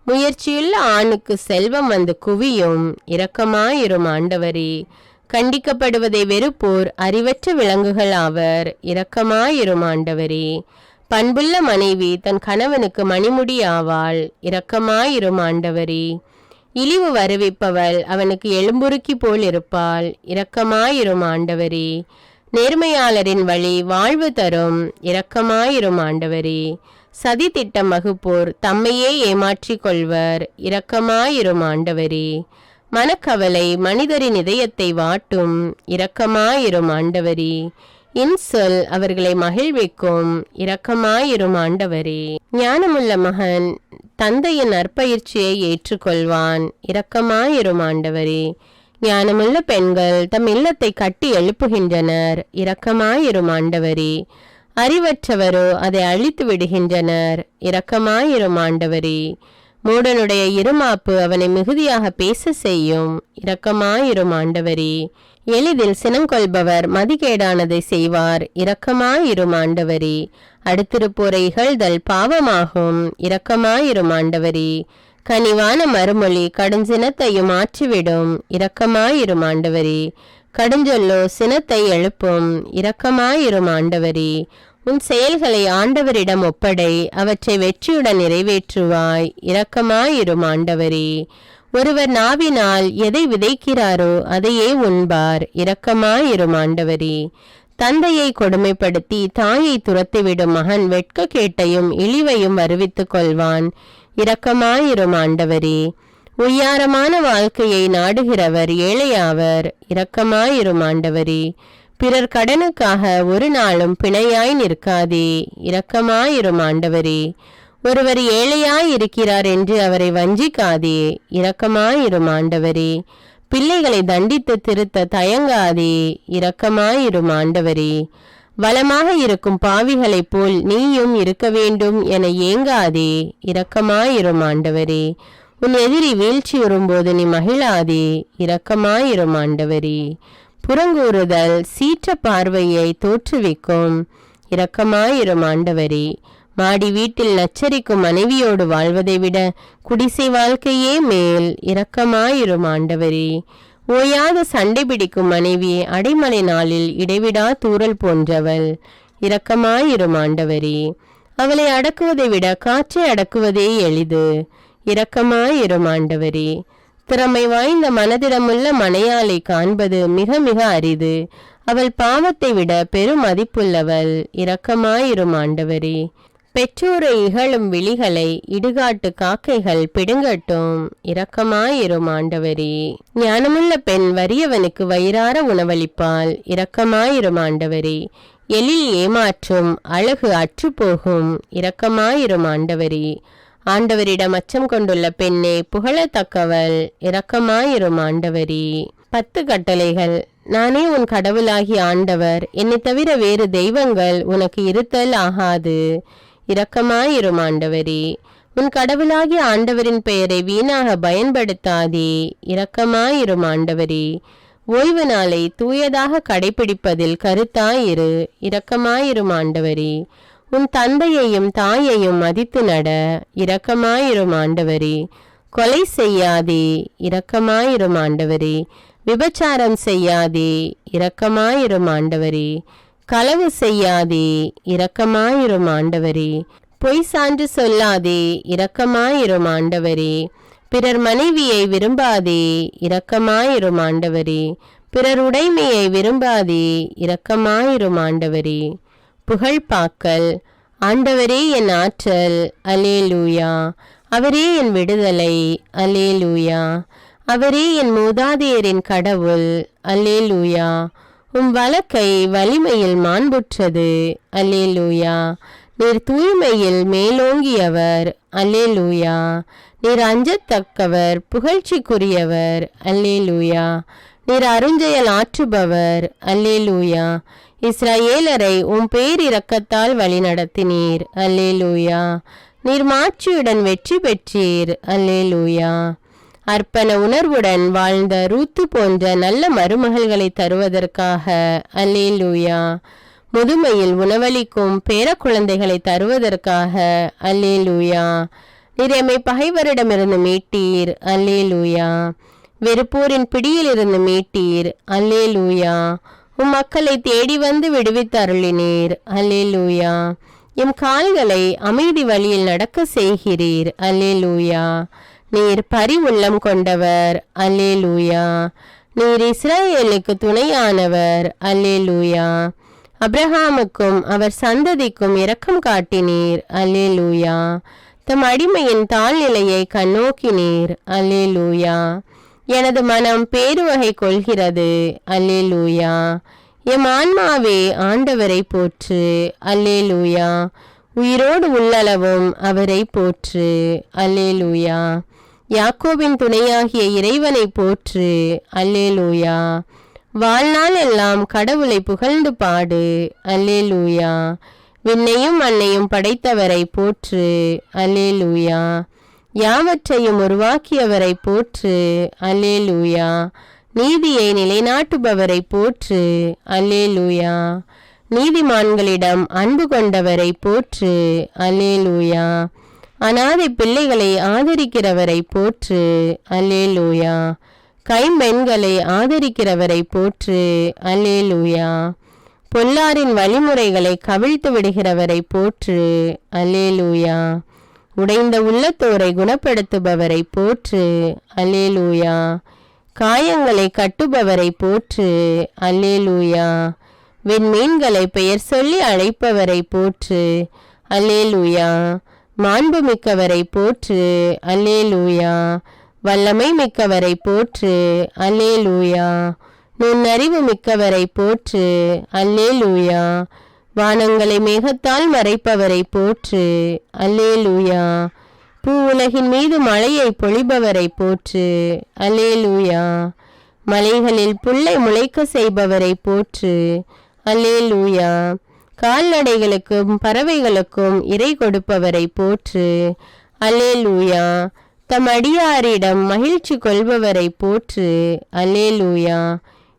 முயற்சியுள்ள ஆணுக்கு செல்வம் வந்து குவியும், இரக்கமாயிரும் ஆண்டவரே. கண்டிக்கப்படுவதை வெறுப்போர் அறிவற்ற விலங்குகள் ஆவர், இரக்கமாயிரும் ஆண்டவரே. பண்புள்ள மனைவி தன் கணவனுக்கு மணிமுடி ஆவாள், இரக்கமாயிரும் ஆண்டவரே. இழிவு வருவிப்பவள் அவனுக்கு எலும்புருக்கி போல் இருப்பாள், இரக்கமாயிரும் ஆண்டவரே. நேர்மையாளரின் வழி வாழ்வு தரும், இரக்கமாயிரும் ஆண்டவரே. சதி திட்டம் வகுப்போர் தம்மையே ஏமாற்றிக் கொள்வர், இரக்கமாயிரும் ஆண்டவரே. மனக்கவலை மனிதரின் இதயத்தை வாட்டும், இரக்கமாயிரும் ஆண்டவரே. இன்சொல் அவர்களை மகிழ்விக்கும், இரக்கமாயிரும் ஆண்டவரே. ஞானமுள்ள மகன் தந்தையின் நற்பயிற்சியை ஏற்றுக்கொள்வான், இரக்கமாயிரும் ஆண்டவரே. ஞானமுள்ள பெண்கள் தம் இல்லத்தை கட்டி எழுப்புகின்றனர், இரக்கமாயிரும் ஆண்டவரே. அறிவற்றவரோ அதை அழித்து விடுகின்றனர், இரக்கமாயிரும் ஆண்டவரே. மூடனுடைய இருமாப்பு அவனை மிகுதியாக பேச செய்யும், இரக்கமாயிரும் ஆண்டவரே. எளிதில் சினங்கொள்பவர் மதிகேடானதை செய்வார், இரக்கமாயிரும் ஆண்டவரே. அடுத்திருப்போரை இகழ்தல் பாவமாகும், இரக்கமாயிரும் ஆண்டவரே. கனிவான மறுமொழி கடுஞ்சினத்தையும் மாற்றிவிடும், இரக்கமாயிரும் ஆண்டவரே. கடுஞ்சொல்லோ சினத்தை எழுப்பும், இரக்கமாயிரும் ஆண்டவரே. உன் செயல்களை ஆண்டவரிடம் ஒப்படை, அவற்றை வெற்றியுடன் நிறைவேற்றுவாய், இரக்கமாயிரும் ஆண்டவரே. ஒருவர் நாவினால் எதை விதைக்கிறாரோ அதையே உண்பார், இரக்கமாயிரும் ஆண்டவரே. தந்தையை கொடுமைப்படுத்தி தாயை துரத்திவிடும் மகன் வெட்கக்கேட்டையும் இழிவையும் வருவித்துக் கொள்வான், இரக்கமாயிரும் ஆண்டவரே. உய்யாரமான வாழ்க்கையை நாடுகிறவர் ஏழையாவர், இரக்கமாயிரும் ஆண்டவரே. பிறர் கடனுக்காக ஒரு நாளும் பிணையாய் நிற்காதே, இரக்கமாயிரும் ஆண்டவரே. ஒருவர் ஏழையாய் இருக்கிறார் என்று அவரை வஞ்சிக்காதே, இரக்கமாயிரும் ஆண்டவரே. பிள்ளைகளை தண்டித்து திருத்த தயங்காதே, இரக்கமாயிரும் ஆண்டவரே. வளமாக இருக்கும் பாவிகளைப் போல் நீயும் இருக்க வேண்டும் என ஏங்காதே, இரக்கமாயிரும் ஆண்டவரே. உன் எதிரி வீழ்ச்சியுறும்போது நீ மகிழாதே, இரக்கமாயிரும் ஆண்டவரே. புறங்கூறுதல் சீற்ற பார்வையை தோற்றுவிக்கும், இரக்கமாயிரும் ஆண்டவரே. மாடி வீட்டில் நச்சரிக்கும் மனைவியோடு வாழ்வதை விட குடிசை வாழ்க்கையே மேல், இரக்கமாயிரும் ஆண்டவரே. ஓயாத சண்டை பிடிக்கும் மனைவி அடைமழை நாளில் இடைவிடா தூறல் போன்றவள், இரக்கமாயிரும் ஆண்டவரே. அவளை அடக்குவதை விட காற்றை அடக்குவதே எளிது, இரக்கமாயிரும் ஆண்டவரே. திறமை வாய்ந்த மனதிடமுள்ள மனையாளை காண்பது மிக மிக அரிது, அவள் பாவத்தை விட பெரும் மதிப்புள்ளவள், இரக்கமாயிரும் ஆண்டவரே. பெற்றோரை இகழும் விழிகளை இடுகாட்டு காக்கைகள் பிடுங்கட்டும், இரக்கமாயிரும் ஆண்டவரே. ஞானமுள்ள பெண் வறியவனுக்கு வயிறார உணவளிப்பாள், இரக்கமாயிரும் ஆண்டவரே. எழில் ஏமாற்றும் அழகு அற்றுப்போகும், இரக்கமாயிரும் ஆண்டவரே. ஆண்டவரிடம் அச்சம் கொண்டுள்ள பெண்ணே புகழத்தக்கவள், இரக்கமாயிரும் ஆண்டவரே. 10 கட்டளைகள். நானே உன் கடவுளாகி ஆண்டவர், என்னை தவிர வேறு தெய்வங்கள் உனக்கு இருத்தல் ஆகாது, இரக்கமாயிரும் ஆண்டவரே. உன் கடவுளாகி ஆண்டவரின் பெயரை வீணாக பயன்படுத்தாதே, இரக்கமாயிரும் ஆண்டவரே. ஓய்வு நாளை தூயதாக கடைபிடிப்பதில் கருத்தாயிரு, இரக்கமாயிரும் ஆண்டவரே. உன் தந்தையையும் தாயையும் மதித்து நட, இரக்கமாயிரும் ஆண்டவரே. கொலை செய்யாதே, இரக்கமாயிரும் ஆண்டவரே. விபச்சாரம் செய்யாதே, இரக்கமாயிரும் ஆண்டவரே. களவு செய்யாதே, இரக்கமாயிரும் ஆண்டவரே. பொய் சான்று சொல்லாதே, இரக்கமாயிரும் ஆண்டவரே. பிறர் மனைவியை விரும்பாதே, இரக்கமாயிரும் ஆண்டவரே. பிறர் உடைமையை விரும்பாதே, இரக்கமாயிரும் ஆண்டவரே. புகழ்பாக்கல். ஆண்டவரே என் ஆற்றல், அல்லேலூயா. அவரே என் விடுதலை, அல்லேலூயா. அவரே என் மூதாதையரின் கடவுள், அல்லேலூயா. வழக்கை வலிமையில் மாண்புற்றது, அல்லேலூயா. நீர் தூய்மையில் மேலோங்கியவர், அல்லேலூயா. நீர் அஞ்சத்தக்கவர், புகழ்ச்சிக்குரியவர், அல்லேலூயா. நீர் அருஞ்செயல் ஆற்றுபவர், அல்லேலூயா. இஸ்ரவேலரை பேரிரக்கத்தால் வழிநடத்தினீர், அல்லேலூயா. நீர் மாட்சியுடன் வெற்றி பெற்றீர், அல்லேலூயா. அர்ப்பண உணர்வுடன் வாழ்ந்த ரூத்து போன்ற நல்ல மருமகள்களை தருவதற்காக, அல்லேலூயா. முதுமையில் உணவளிக்கும் பேர குழந்தைகளை தருவதற்காக, அல்லேலூயா. நீர் எம்மை பகைவரிடமிருந்து மீட்டீர், அல்லேலூயா. வெறுப்போரின் பிடியிலிருந்து மீட்டீர், அல்லேலூயா. மக்களை தேடி வந்து விடுவித்தருளினீர், அல்லேலூயா. எம் கால்களை அமைதி வழியில் நடக்க செய்கிறீர், அல்லேலூயா. நீர் பரிவுள்ளம் கொண்டவர், அல்லேலூயா. நீர் இஸ்ரவேலுக்கு துணையானவர், அல்லேலூயா. அப்ரஹாமுக்கும் அவர் சந்ததிக்கும் இரக்கம் காட்டினீர், அல்லேலூயா. தம் அடிமையின் தாழ்நிலையை கண்ணோக்கினீர், அல்லேலூயா. எனது மனம் பேருவகை கொள்கிறது, அல்லேலூயா. எம் ஆன்மாவே ஆண்டவரை போற்று, அல்லேலூயா. உயிரோடு உள்ளளவும் அவரை போற்று, அல்லேலூயா. யாக்கோபின் துணையாகிய இறைவனை போற்று, அல்லேலூயா. வாழ்நாள் எல்லாம் கடவுளை புகழ்ந்து பாடு, அல்லேலூயா. விண்ணையும் மண்ணையும் படைத்தவரை போற்று, அல்லேலூயா. யாவற்றையும் உருவாக்கியவரை போற்று, அல்லேலூயா. நீதியை நிலைநாட்டுபவரை போற்று, அல்லேலூயா. நீதிமான்களிடம் அன்பு கொண்டவரை போற்று, அல்லேலூயா. அநாதை பிள்ளைகளை ஆதரிக்கிறவரை போற்று, அல்லேலூயா. கைம்பெண்களை ஆதரிக்கிறவரை போற்று, அல்லேலூயா. பொல்லாரின் வழிமுறைகளை கவிழ்த்து விடுகிறவரை போற்று, அல்லேலூயா. உடைந்த உள்ளத்தோரை குணப்படுத்துபவரை போற்று, அல்லேலூயா. காயங்களை கட்டுபவரை போற்று, அல்லேலூயா. விண்மீன்களை பெயர் சொல்லி அழைப்பவரை போற்று, அல்லேலூயா. மாண்பு மிக்கவரை போற்று, அல்லேலூயா. வல்லமை மிக்கவரை போற்று, அல்லேலூயா. நுண்ணறிவு மிக்கவரை போற்று, அல்லேலூயா. வானங்களை மேகத்தால் மறைப்பவரை போற்று, அல்லேலூயா. பூ உலகின் மீது மழையை பொழிபவரை போற்று, அல்லேலூயா. மலைகளில் புல்லை முளைக்க செய்பவரை போற்று, அல்லேலூயா. கால்நடைகளுக்கும் பறவைகளுக்கும் இறை கொடுப்பவரை போற்று, அல்லேலூயா. தம் அடியாரிடம் மகிழ்ச்சி கொள்பவரை போற்று, அல்லேலூயா.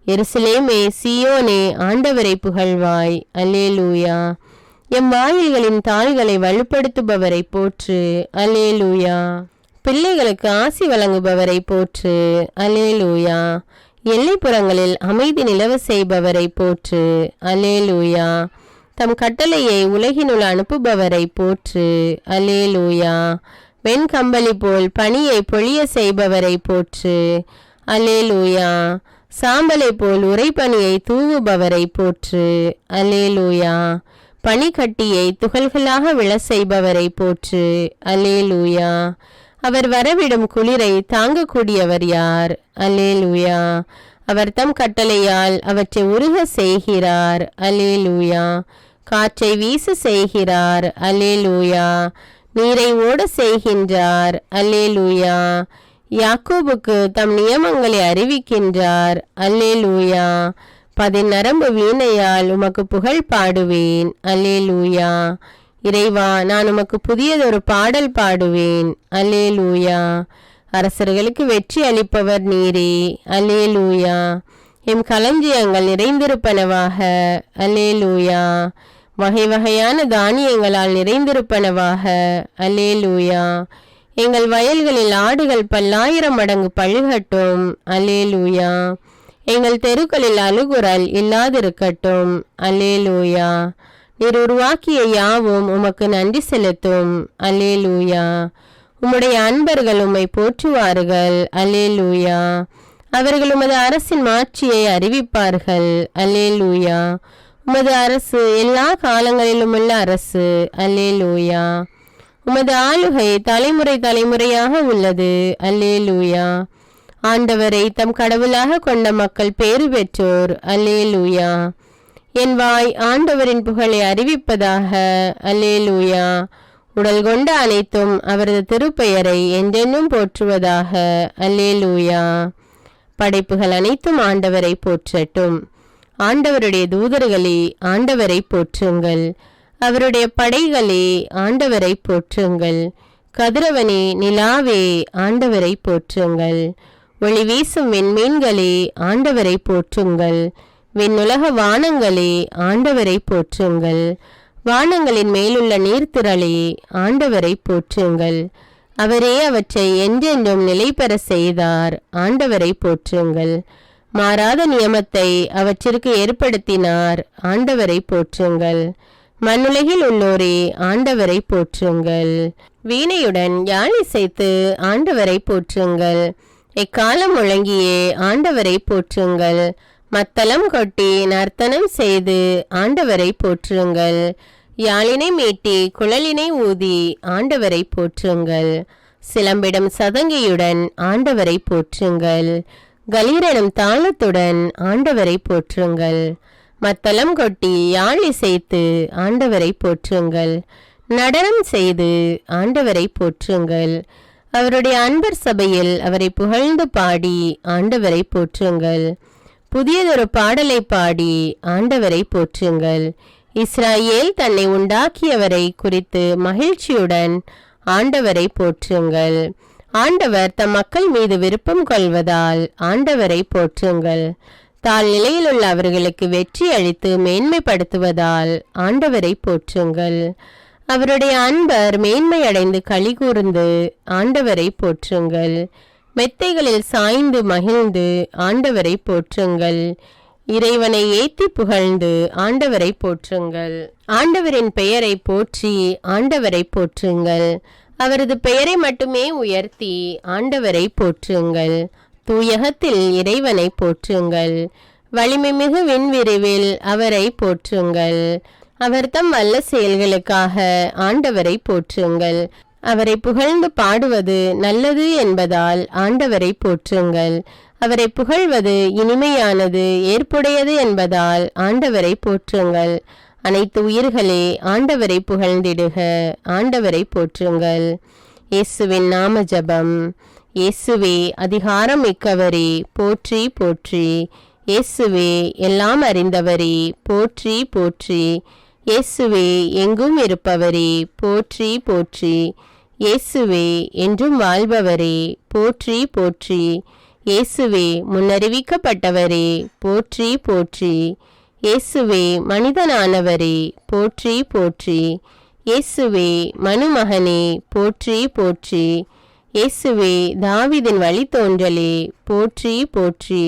எருசலேமே சீயோனே ஆண்டவரை புகழ்வாய், அல்லேலூயா. எம் வாயில்களின் தாள்களை வலுப்படுத்துபவரை போற்று, அல்லேலூயா. பிள்ளைகளுக்கு ஆசி வழங்குபவரை போற்று, அல்லேலூயா. எல்லைப்புறங்களில் அமைதி நிலவ செய்பவரை போற்று, அல்லேலூயா. தம் கட்டளையை உலகினுள் அனுப்புபவரை போற்று, அல்லேலூயா. வெண்கம்பளி போல் பனியை பொழிய செய்பவரை போற்று, அல்லேலூயா. சாம்பலை போல் உறைபனியை தூவுபவரை போற்று, அல்லேலூயா. பனிக்கட்டியை துகள்களாக விழ செய்பவரை போற்று, அல்லேலூயா. அவர் வரவிடும் குளிரை தாங்கக்கூடியவர் யார், அல்லேலூயா. அவர் தம் கட்டளையால் அவற்றை உருக செய்கிறார், அல்லேலூயா. காற்றை வீச செய்கிறார், அல்லேலூயா. நீரை ஓட செய்கின்றார், அல்லேலூயா. யாக்கோபுக்கு தம் நியமங்களை அறிவிக்கின்றார், அல்லேலூயா. பதிநரம்பு வீணையால் உமக்கு புகழ் பாடுவேன், அல்லேலூயா. இறைவா, நான் உமக்கு புதியதொரு பாடல் பாடுவேன், அல்லேலூயா. அரசர்களுக்கு வெற்றி அளிப்பவர் நீரே, அல்லேலூயா. எம் களஞ்சியங்கள் நிறைந்திருப்பனவாக, அல்லேலூயா. வகை வகையான தானியங்களால் நிறைந்திருப்பனவாக. அல்லேலூயா. எங்கள் வயல்களில் ஆடுகள் 10,000 மடங்கு பழுகட்டும். அல்லேலூயா. எங்கள் தெருக்களில் அழுகுரல் இல்லாதிருக்கட்டும். அல்லேலூயா. நீர் உருவாக்கிய யாவும் உமக்கு நன்றி செலுத்தும். அல்லேலூயா. உம்முடைய அன்பர்கள் உம்மை போற்றுவார்கள். அல்லேலூயா. அவர்கள் உமது அரசின் மாட்சியை அறிவிப்பார்கள். அல்லேலூயா. உமது அரசு எல்லா காலங்களிலும் உள்ள அரசு. அல்லேலூயா. உமது ஆளுகை தலைமுறை தலைமுறையாக உள்ளது. அல்லேலூயா. ஆண்டவரை தம் கடவுளாக கொண்ட மக்கள் பேறு பெற்றோர். அல்லேலூயா. என் வாய் ஆண்டவரின் புகழை அறிவிப்பதாக. அல்லேலூயா. உடல் கொண்ட அனைத்தும் அவரது திருப்பெயரை என்றென்னும் போற்றுவதாக. அல்லேலூயா. படைப்புகள் அனைத்தும் ஆண்டவரை போற்றட்டும். ஆண்டவருடைய தூதர்களே ஆண்டவரை போற்றுங்கள். அவருடைய படைகளே ஆண்டவரை போற்றுங்கள். கதிரவனே நிலாவே ஆண்டவரை போற்றுங்கள். ஒளி வீசும் விண்மீன்களே ஆண்டவரை போற்றுங்கள். விண்ணுலக வானங்களே ஆண்டவரை போற்றுங்கள். வானங்களின் மேலுள்ள நீர்த்திரளே ஆண்டவரை போற்றுங்கள். அவரே அவற்றை என்றென்றும் நிலை பெற செய்தார். ஆண்டவரை போற்றுங்கள். மாறாத நியமத்தை அவற்றிற்கு ஏற்படுத்தினார். ஆண்டவரை போற்றுங்கள். மண்ணுலகில் உள்ளோரே ஆண்டவரை போற்றுங்கள். வீணையுடன் யாழ் இசைத்து ஆண்டவரை போற்றுங்கள். எக்காலம் முழங்கியே ஆண்டவரை போற்றுங்கள். மத்தளம் கொட்டி நர்த்தனம் செய்து ஆண்டவரை போற்றுங்கள். யாழினை மீட்டி குழலினை ஊதி ஆண்டவரை போற்றுங்கள். சிலம்பிடும் சதங்கியுடன் ஆண்டவரை போற்றுங்கள். கலீரெனும் தாளத்துடன் ஆண்டவரை போற்றுங்கள். மத்தளம் கொட்டி யாழ் இசைத்து ஆண்டவரை போற்றுங்கள். நடனம் செய்து ஆண்டவரை போற்றுங்கள். அவருடைய அன்பர் சபையில் அவரை புகழ்ந்து பாடி ஆண்டவரை போற்றுங்கள். புதியதொரு பாடலை பாடி ஆண்டவரை போற்றுங்கள். இஸ்ராயேல் தன்னை உண்டாக்கியவரை குறித்து மகிழ்ச்சியுடன் ஆண்டவரை போற்றுங்கள். ஆண்டவர் தம் மக்கள் மீது விருப்பம் கொள்வதால் ஆண்டவரை போற்றுங்கள். தாழ் நிலையில் உள்ள அவர்களுக்கு வெற்றி அளித்து மேன்மைப்படுத்துவதால் ஆண்டவரை போற்றுங்கள். அவருடைய அன்பர் மேன்மையடைந்து களி கூர்ந்து ஆண்டவரை போற்றுங்கள். மெத்தைகளில் சாய்ந்து மகிழ்ந்து ஆண்டவரை போற்றுங்கள். இறைவனை ஏத்தி புகழ்ந்து ஆண்டவரை போற்றுங்கள். ஆண்டவரின் பெயரை போற்றி ஆண்டவரை போற்றுங்கள். அவரது பெயரை மட்டுமே உயர்த்தி ஆண்டவரை போற்றுங்கள். தூயகத்தில் இறைவனை போற்றுங்கள். வலிமை மிகு விண்விரிவில் அவரை போற்றுங்கள். அவர் தம் வல்ல செயல்களுக்காக ஆண்டவரை போற்றுங்கள். அவரை புகழ்ந்து பாடுவது நல்லது என்பதால் ஆண்டவரை போற்றுங்கள். அவரை புகழ்வது இனிமையானது ஏற்புடையது என்பதால் ஆண்டவரை போற்றுங்கள். அனைத்து உயிர்களே ஆண்டவரை புகழ்ந்திடுக. ஆண்டவரை போற்றுங்கள். இயேசுவின் நாம ஜபம். இயேசுவே அதிகாரம் மிக்கவரே போற்றி போற்றி. இயேசுவே எல்லாம் அறிந்தவரே போற்றி போற்றி. இயேசுவே எங்கும் இருப்பவரே போற்றி போற்றி. இயேசுவே என்றும் வாழ்பவரே போற்றி போற்றி. இயேசுவே முன்னறிவிக்கப்பட்டவரே போற்றி போற்றி. இயேசுவே மனிதனானவரே போற்றி போற்றி. இயேசுவே மனுமகனே போற்றி போற்றி. இயேசுவே தாவீதின் வழித்தோன்றலே போற்றி போற்றி.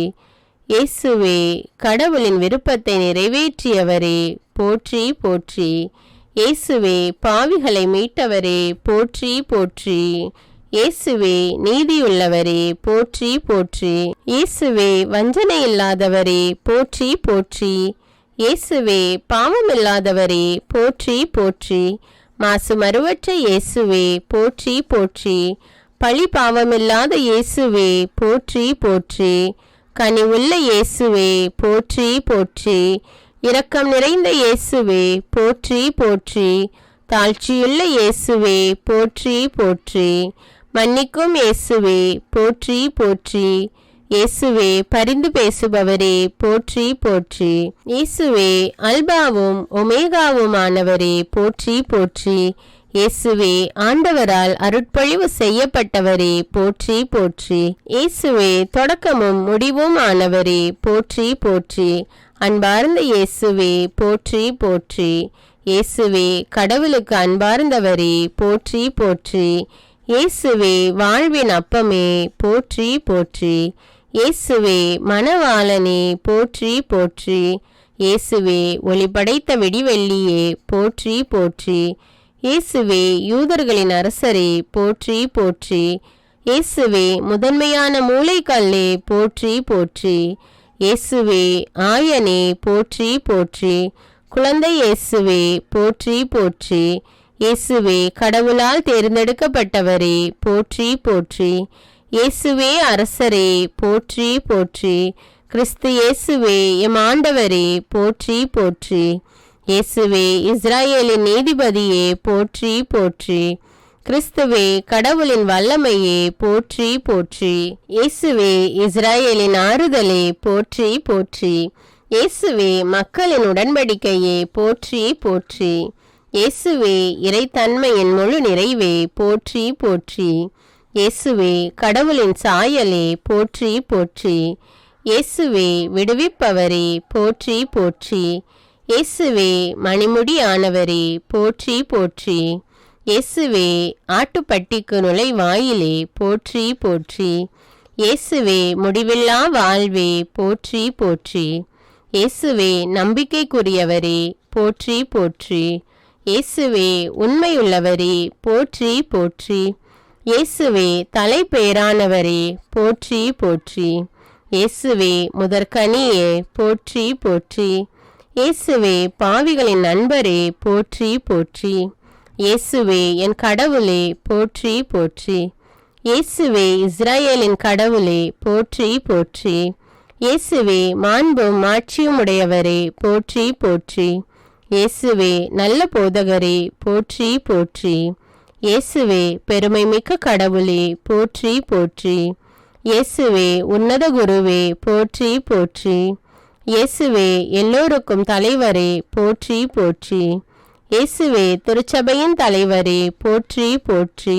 இயேசுவே கடவுளின் விருப்பத்தை நிறைவேற்றியவரே போற்றி போற்றி. இயேசுவே பாவிகளை மீட்டவரே போற்றி போற்றி. இயேசுவே நீதியுள்ளவரே போற்றி போற்றி. இயேசுவே வஞ்சனை இல்லாதவரே போற்றி போற்றி. இயேசுவே பாவமில்லாதவரே போற்றி போற்றி. மாசு மறுவற்ற இயேசுவே போற்றி போற்றி. பழி பாவமில்லாத இயேசுவே போற்றி போற்றி. கனிவுள்ள இயேசுவே போற்றி போற்றி. இரக்கம் நிறைந்த இயேசுவே போற்றி போற்றி. தாழ்ச்சியுள்ள இயேசுவே போற்றி போற்றி. மன்னிக்கும் இயேசுவே போற்றி போற்றி. இயேசுவே பரிந்து பேசுபவரே போற்றி போற்றி. இயேசுவே அல்பாவும் ஒமேகாவுமானவரே போற்றி போற்றி. இயேசுவே ஆண்டவரால் அருட்பொழிவு செய்யப்பட்டவரே போற்றி போற்றி. இயேசுவே தொடக்கமும் முடிவும் ஆனவரே போற்றி போற்றி. அன்பார்ந்த இயேசுவே போற்றி போற்றி. இயேசுவே கடவுளுக்கு அன்பார்ந்தவரே போற்றி போற்றி. இயேசுவே வாழ்வின் அப்பமே போற்றி போற்றி. இயேசுவே மணவாளனே போற்றி போற்றி. இயேசுவே ஒளி படைத்த விடிவெள்ளியே போற்றி போற்றி. இயேசுவே யூதர்களின் அரசரே போற்றி போற்றி. இயேசுவே முதன்மையான மூளைக்கல்லே போற்றி போற்றி. இயேசுவே ஆயனே போற்றி போற்றி. குழந்தை இயேசுவே போற்றி போற்றி. இயேசுவே கடவுளால் தேர்ந்தெடுக்கப்பட்டவரே போற்றி போற்றி. இயேசுவே அரசரே போற்றி போற்றி. கிறிஸ்து இயேசுவே எம் ஆண்டவரே போற்றி போற்றி. இயேசுவே இஸ்ராயேலின் நீதிபதியே போற்றி போற்றி. கிறிஸ்துவே கடவுளின் வல்லமையே போற்றி போற்றி. இயேசுவே இஸ்ராயேலின் ஆறுதலே போற்றி போற்றி. இயேசுவே மக்களின் உடன்படிக்கையே போற்றி போற்றி. இயேசுவே இறைத்தன்மையின் முழு நிறைவே போற்றி போற்றி. இயேசுவே கடவுளின் சாயலே போற்றி போற்றி. இயேசுவே விடுவிப்பவரே போற்றி போற்றி. இயேசுவே மணிமுடியானவரே போற்றி போற்றி. இயேசுவே ஆட்டுப்பட்டிக்கு நுழைவாயிலே போற்றி போற்றி. இயேசுவே முடிவில்லா வாழ்வே போற்றி போற்றி. இயேசுவே நம்பிக்கைக்குரியவரே போற்றி போற்றி. இயேசுவே உண்மையுள்ளவரே போற்றி போற்றி. இயேசுவே தலைப்பேரானவரே போற்றி போற்றி. இயேசுவே முதற்கனியே போற்றி போற்றி. இயேசுவே பாவிகளின் நண்பரே போற்றி போற்றி. இயேசுவே என் கடவுளே போற்றி போற்றி. இயேசுவே இஸ்ராயேலின் கடவுளே போற்றி போற்றி. இயேசுவே மாண்பும் மாட்சியும் உடையவரே போற்றி போற்றி. இயேசுவே நல்ல போதகரே போற்றி போற்றி. இயேசுவே பெருமை மிக்க கடவுளே போற்றி போற்றி. இயேசுவே உன்னத குருவே போற்றி போற்றி. இயேசுவே எல்லோருக்கும் தலைவரே போற்றி போற்றி. இயேசுவே திருச்சபையின் தலைவரே போற்றி போற்றி.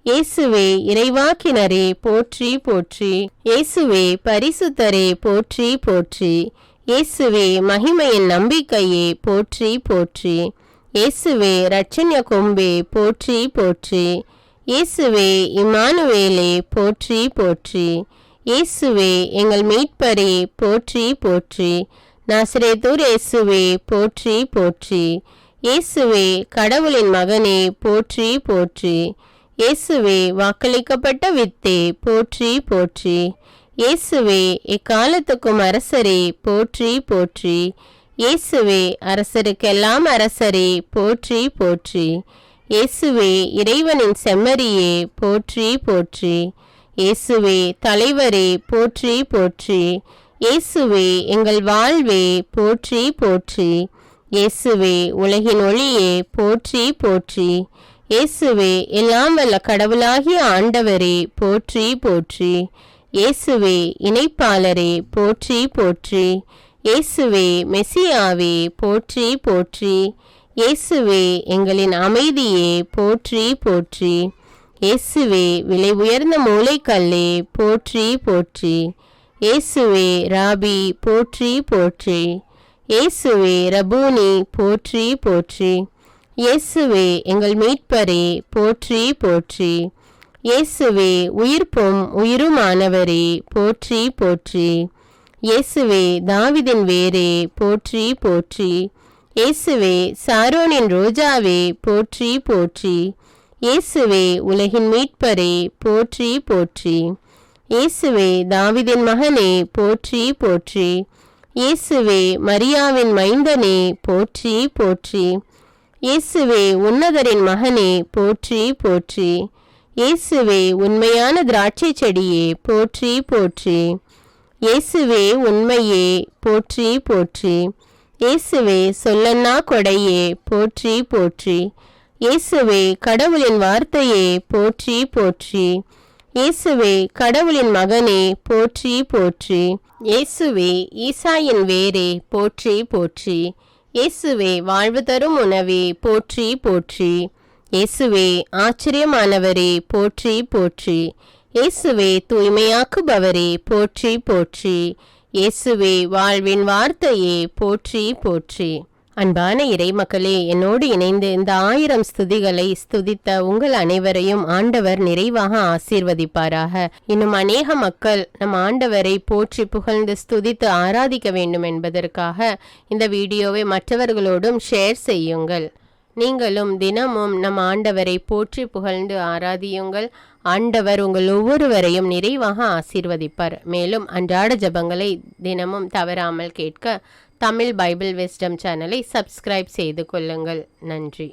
இயேசுவே இறைவாக்கினரே போற்றி போற்றி. இயேசுவே பரிசுத்தரே போற்றி போற்றி. இயேசுவே மகிமையின் நம்பிக்கையே போற்றி போற்றி. இயேசுவே இரட்சண்ய கொம்பே போற்றி போற்றி. இயேசுவே இம்மானுவேலே போற்றி போற்றி. இயேசுவே எங்கள் மீட்பரே போற்றி போற்றி. நாசரேத்தூர் இயேசுவே போற்றி போற்றி. இயேசுவே கடவுளின் மகனே போற்றி போற்றி. இயேசுவே வாக்களிக்கப்பட்ட வித்தே போற்றி போற்றி. இயேசுவே எக்காலத்துக்கும் அரசரே போற்றி போற்றி. இயேசுவே அரசருக்கெல்லாம் அரசரே போற்றி போற்றி. இயேசுவே இறைவனின் செம்மறியே போற்றி போற்றி. இயேசுவே தலைவரே போற்றி போற்றி. இயேசுவே எங்கள் வாழ்வே போற்றி போற்றி. இயேசுவே உலகின் ஒளியே போற்றி போற்றி. இயேசுவே எல்லாம் வல்ல கடவுளாகிய ஆண்டவரே போற்றி போற்றி. இயேசுவே இணைப்பாளரே போற்றி போற்றி. இயேசுவே மெசியாவே போற்றி போற்றி. இயேசுவே எங்களின் அமைதியே போற்றி போற்றி. இயேசுவே விலை உயர்ந்த மூளைக்கல்லே போற்றி போற்றி. இயேசுவே ராபி போற்றி போற்றி. இயேசுவே ரபூனி போற்றி போற்றி. இயேசுவே எங்கள் மீட்பரே போற்றி போற்றி. இயேசுவே உயிர்ப்பும் உயிருமானவரே போற்றி போற்றி. இயேசுவே தாவிதின் வேரே போற்றி போற்றி. இயேசுவே சாரோனின் ரோஜாவே போற்றி போற்றி. இயேசுவே உலகின் மீட்பரே போற்றி போற்றி. இயேசுவே தாவிதின் மகனே போற்றி போற்றி. இயேசுவே மரியாவின் மைந்தனே போற்றி போற்றி. இயேசுவே உன்னதரின் மகனே போற்றி போற்றி. இயேசுவே உண்மையான திராட்சை செடியே போற்றி போற்றி. இயேசுவே உண்மையே போற்றி போற்றி. இயேசுவே சொல்லன்னா கொடையே போற்றி போற்றி. இயேசுவே கடவுளின் வார்த்தையே போற்றி போற்றி. இயேசுவே கடவுளின் மகனே போற்றி போற்றி. இயேசுவே ஈசாயின் வேரே போற்றி போற்றி. இயேசுவே வாழ்வு தரும் உணவே போற்றி போற்றி. இயேசுவே ஆச்சரியமானவரே போற்றி போற்றி. இயேசுவே தூய்மையாக்குபவரே போற்றி போற்றி. இயேசுவே வாழ்வின் வார்த்தையே போற்றி போற்றி. அன்பான இறைமக்களே, என்னோடு இணைந்து இந்த 1000 ஸ்துதிகளை ஸ்துதித்த உங்கள் அனைவரையும் ஆண்டவர் நிறைவாக ஆசீர்வதிப்பாராக. இன்னும் அநேக மக்கள் நம் ஆண்டவரை போற்றி புகழ்ந்து ஸ்துதித்து ஆராதிக்க வேண்டும் என்பதற்காக இந்த வீடியோவை மற்றவர்களோடும் ஷேர் செய்யுங்கள். நீங்களும் தினமும் நம் ஆண்டவரை போற்றி புகழ்ந்து ஆராதியுங்கள். ஆண்டவர் உங்கள் ஒவ்வொருவரையும் நிறைவாக ஆசீர்வதிப்பார். மேலும் அன்றாட ஜெபங்களை தினமும் தவறாமல் கேட்க தமிழ் பைபிள் விஸ்டம் சேனலை சப்ஸ்கிரைப் செய்து கொள்ளுங்கள். நன்றி.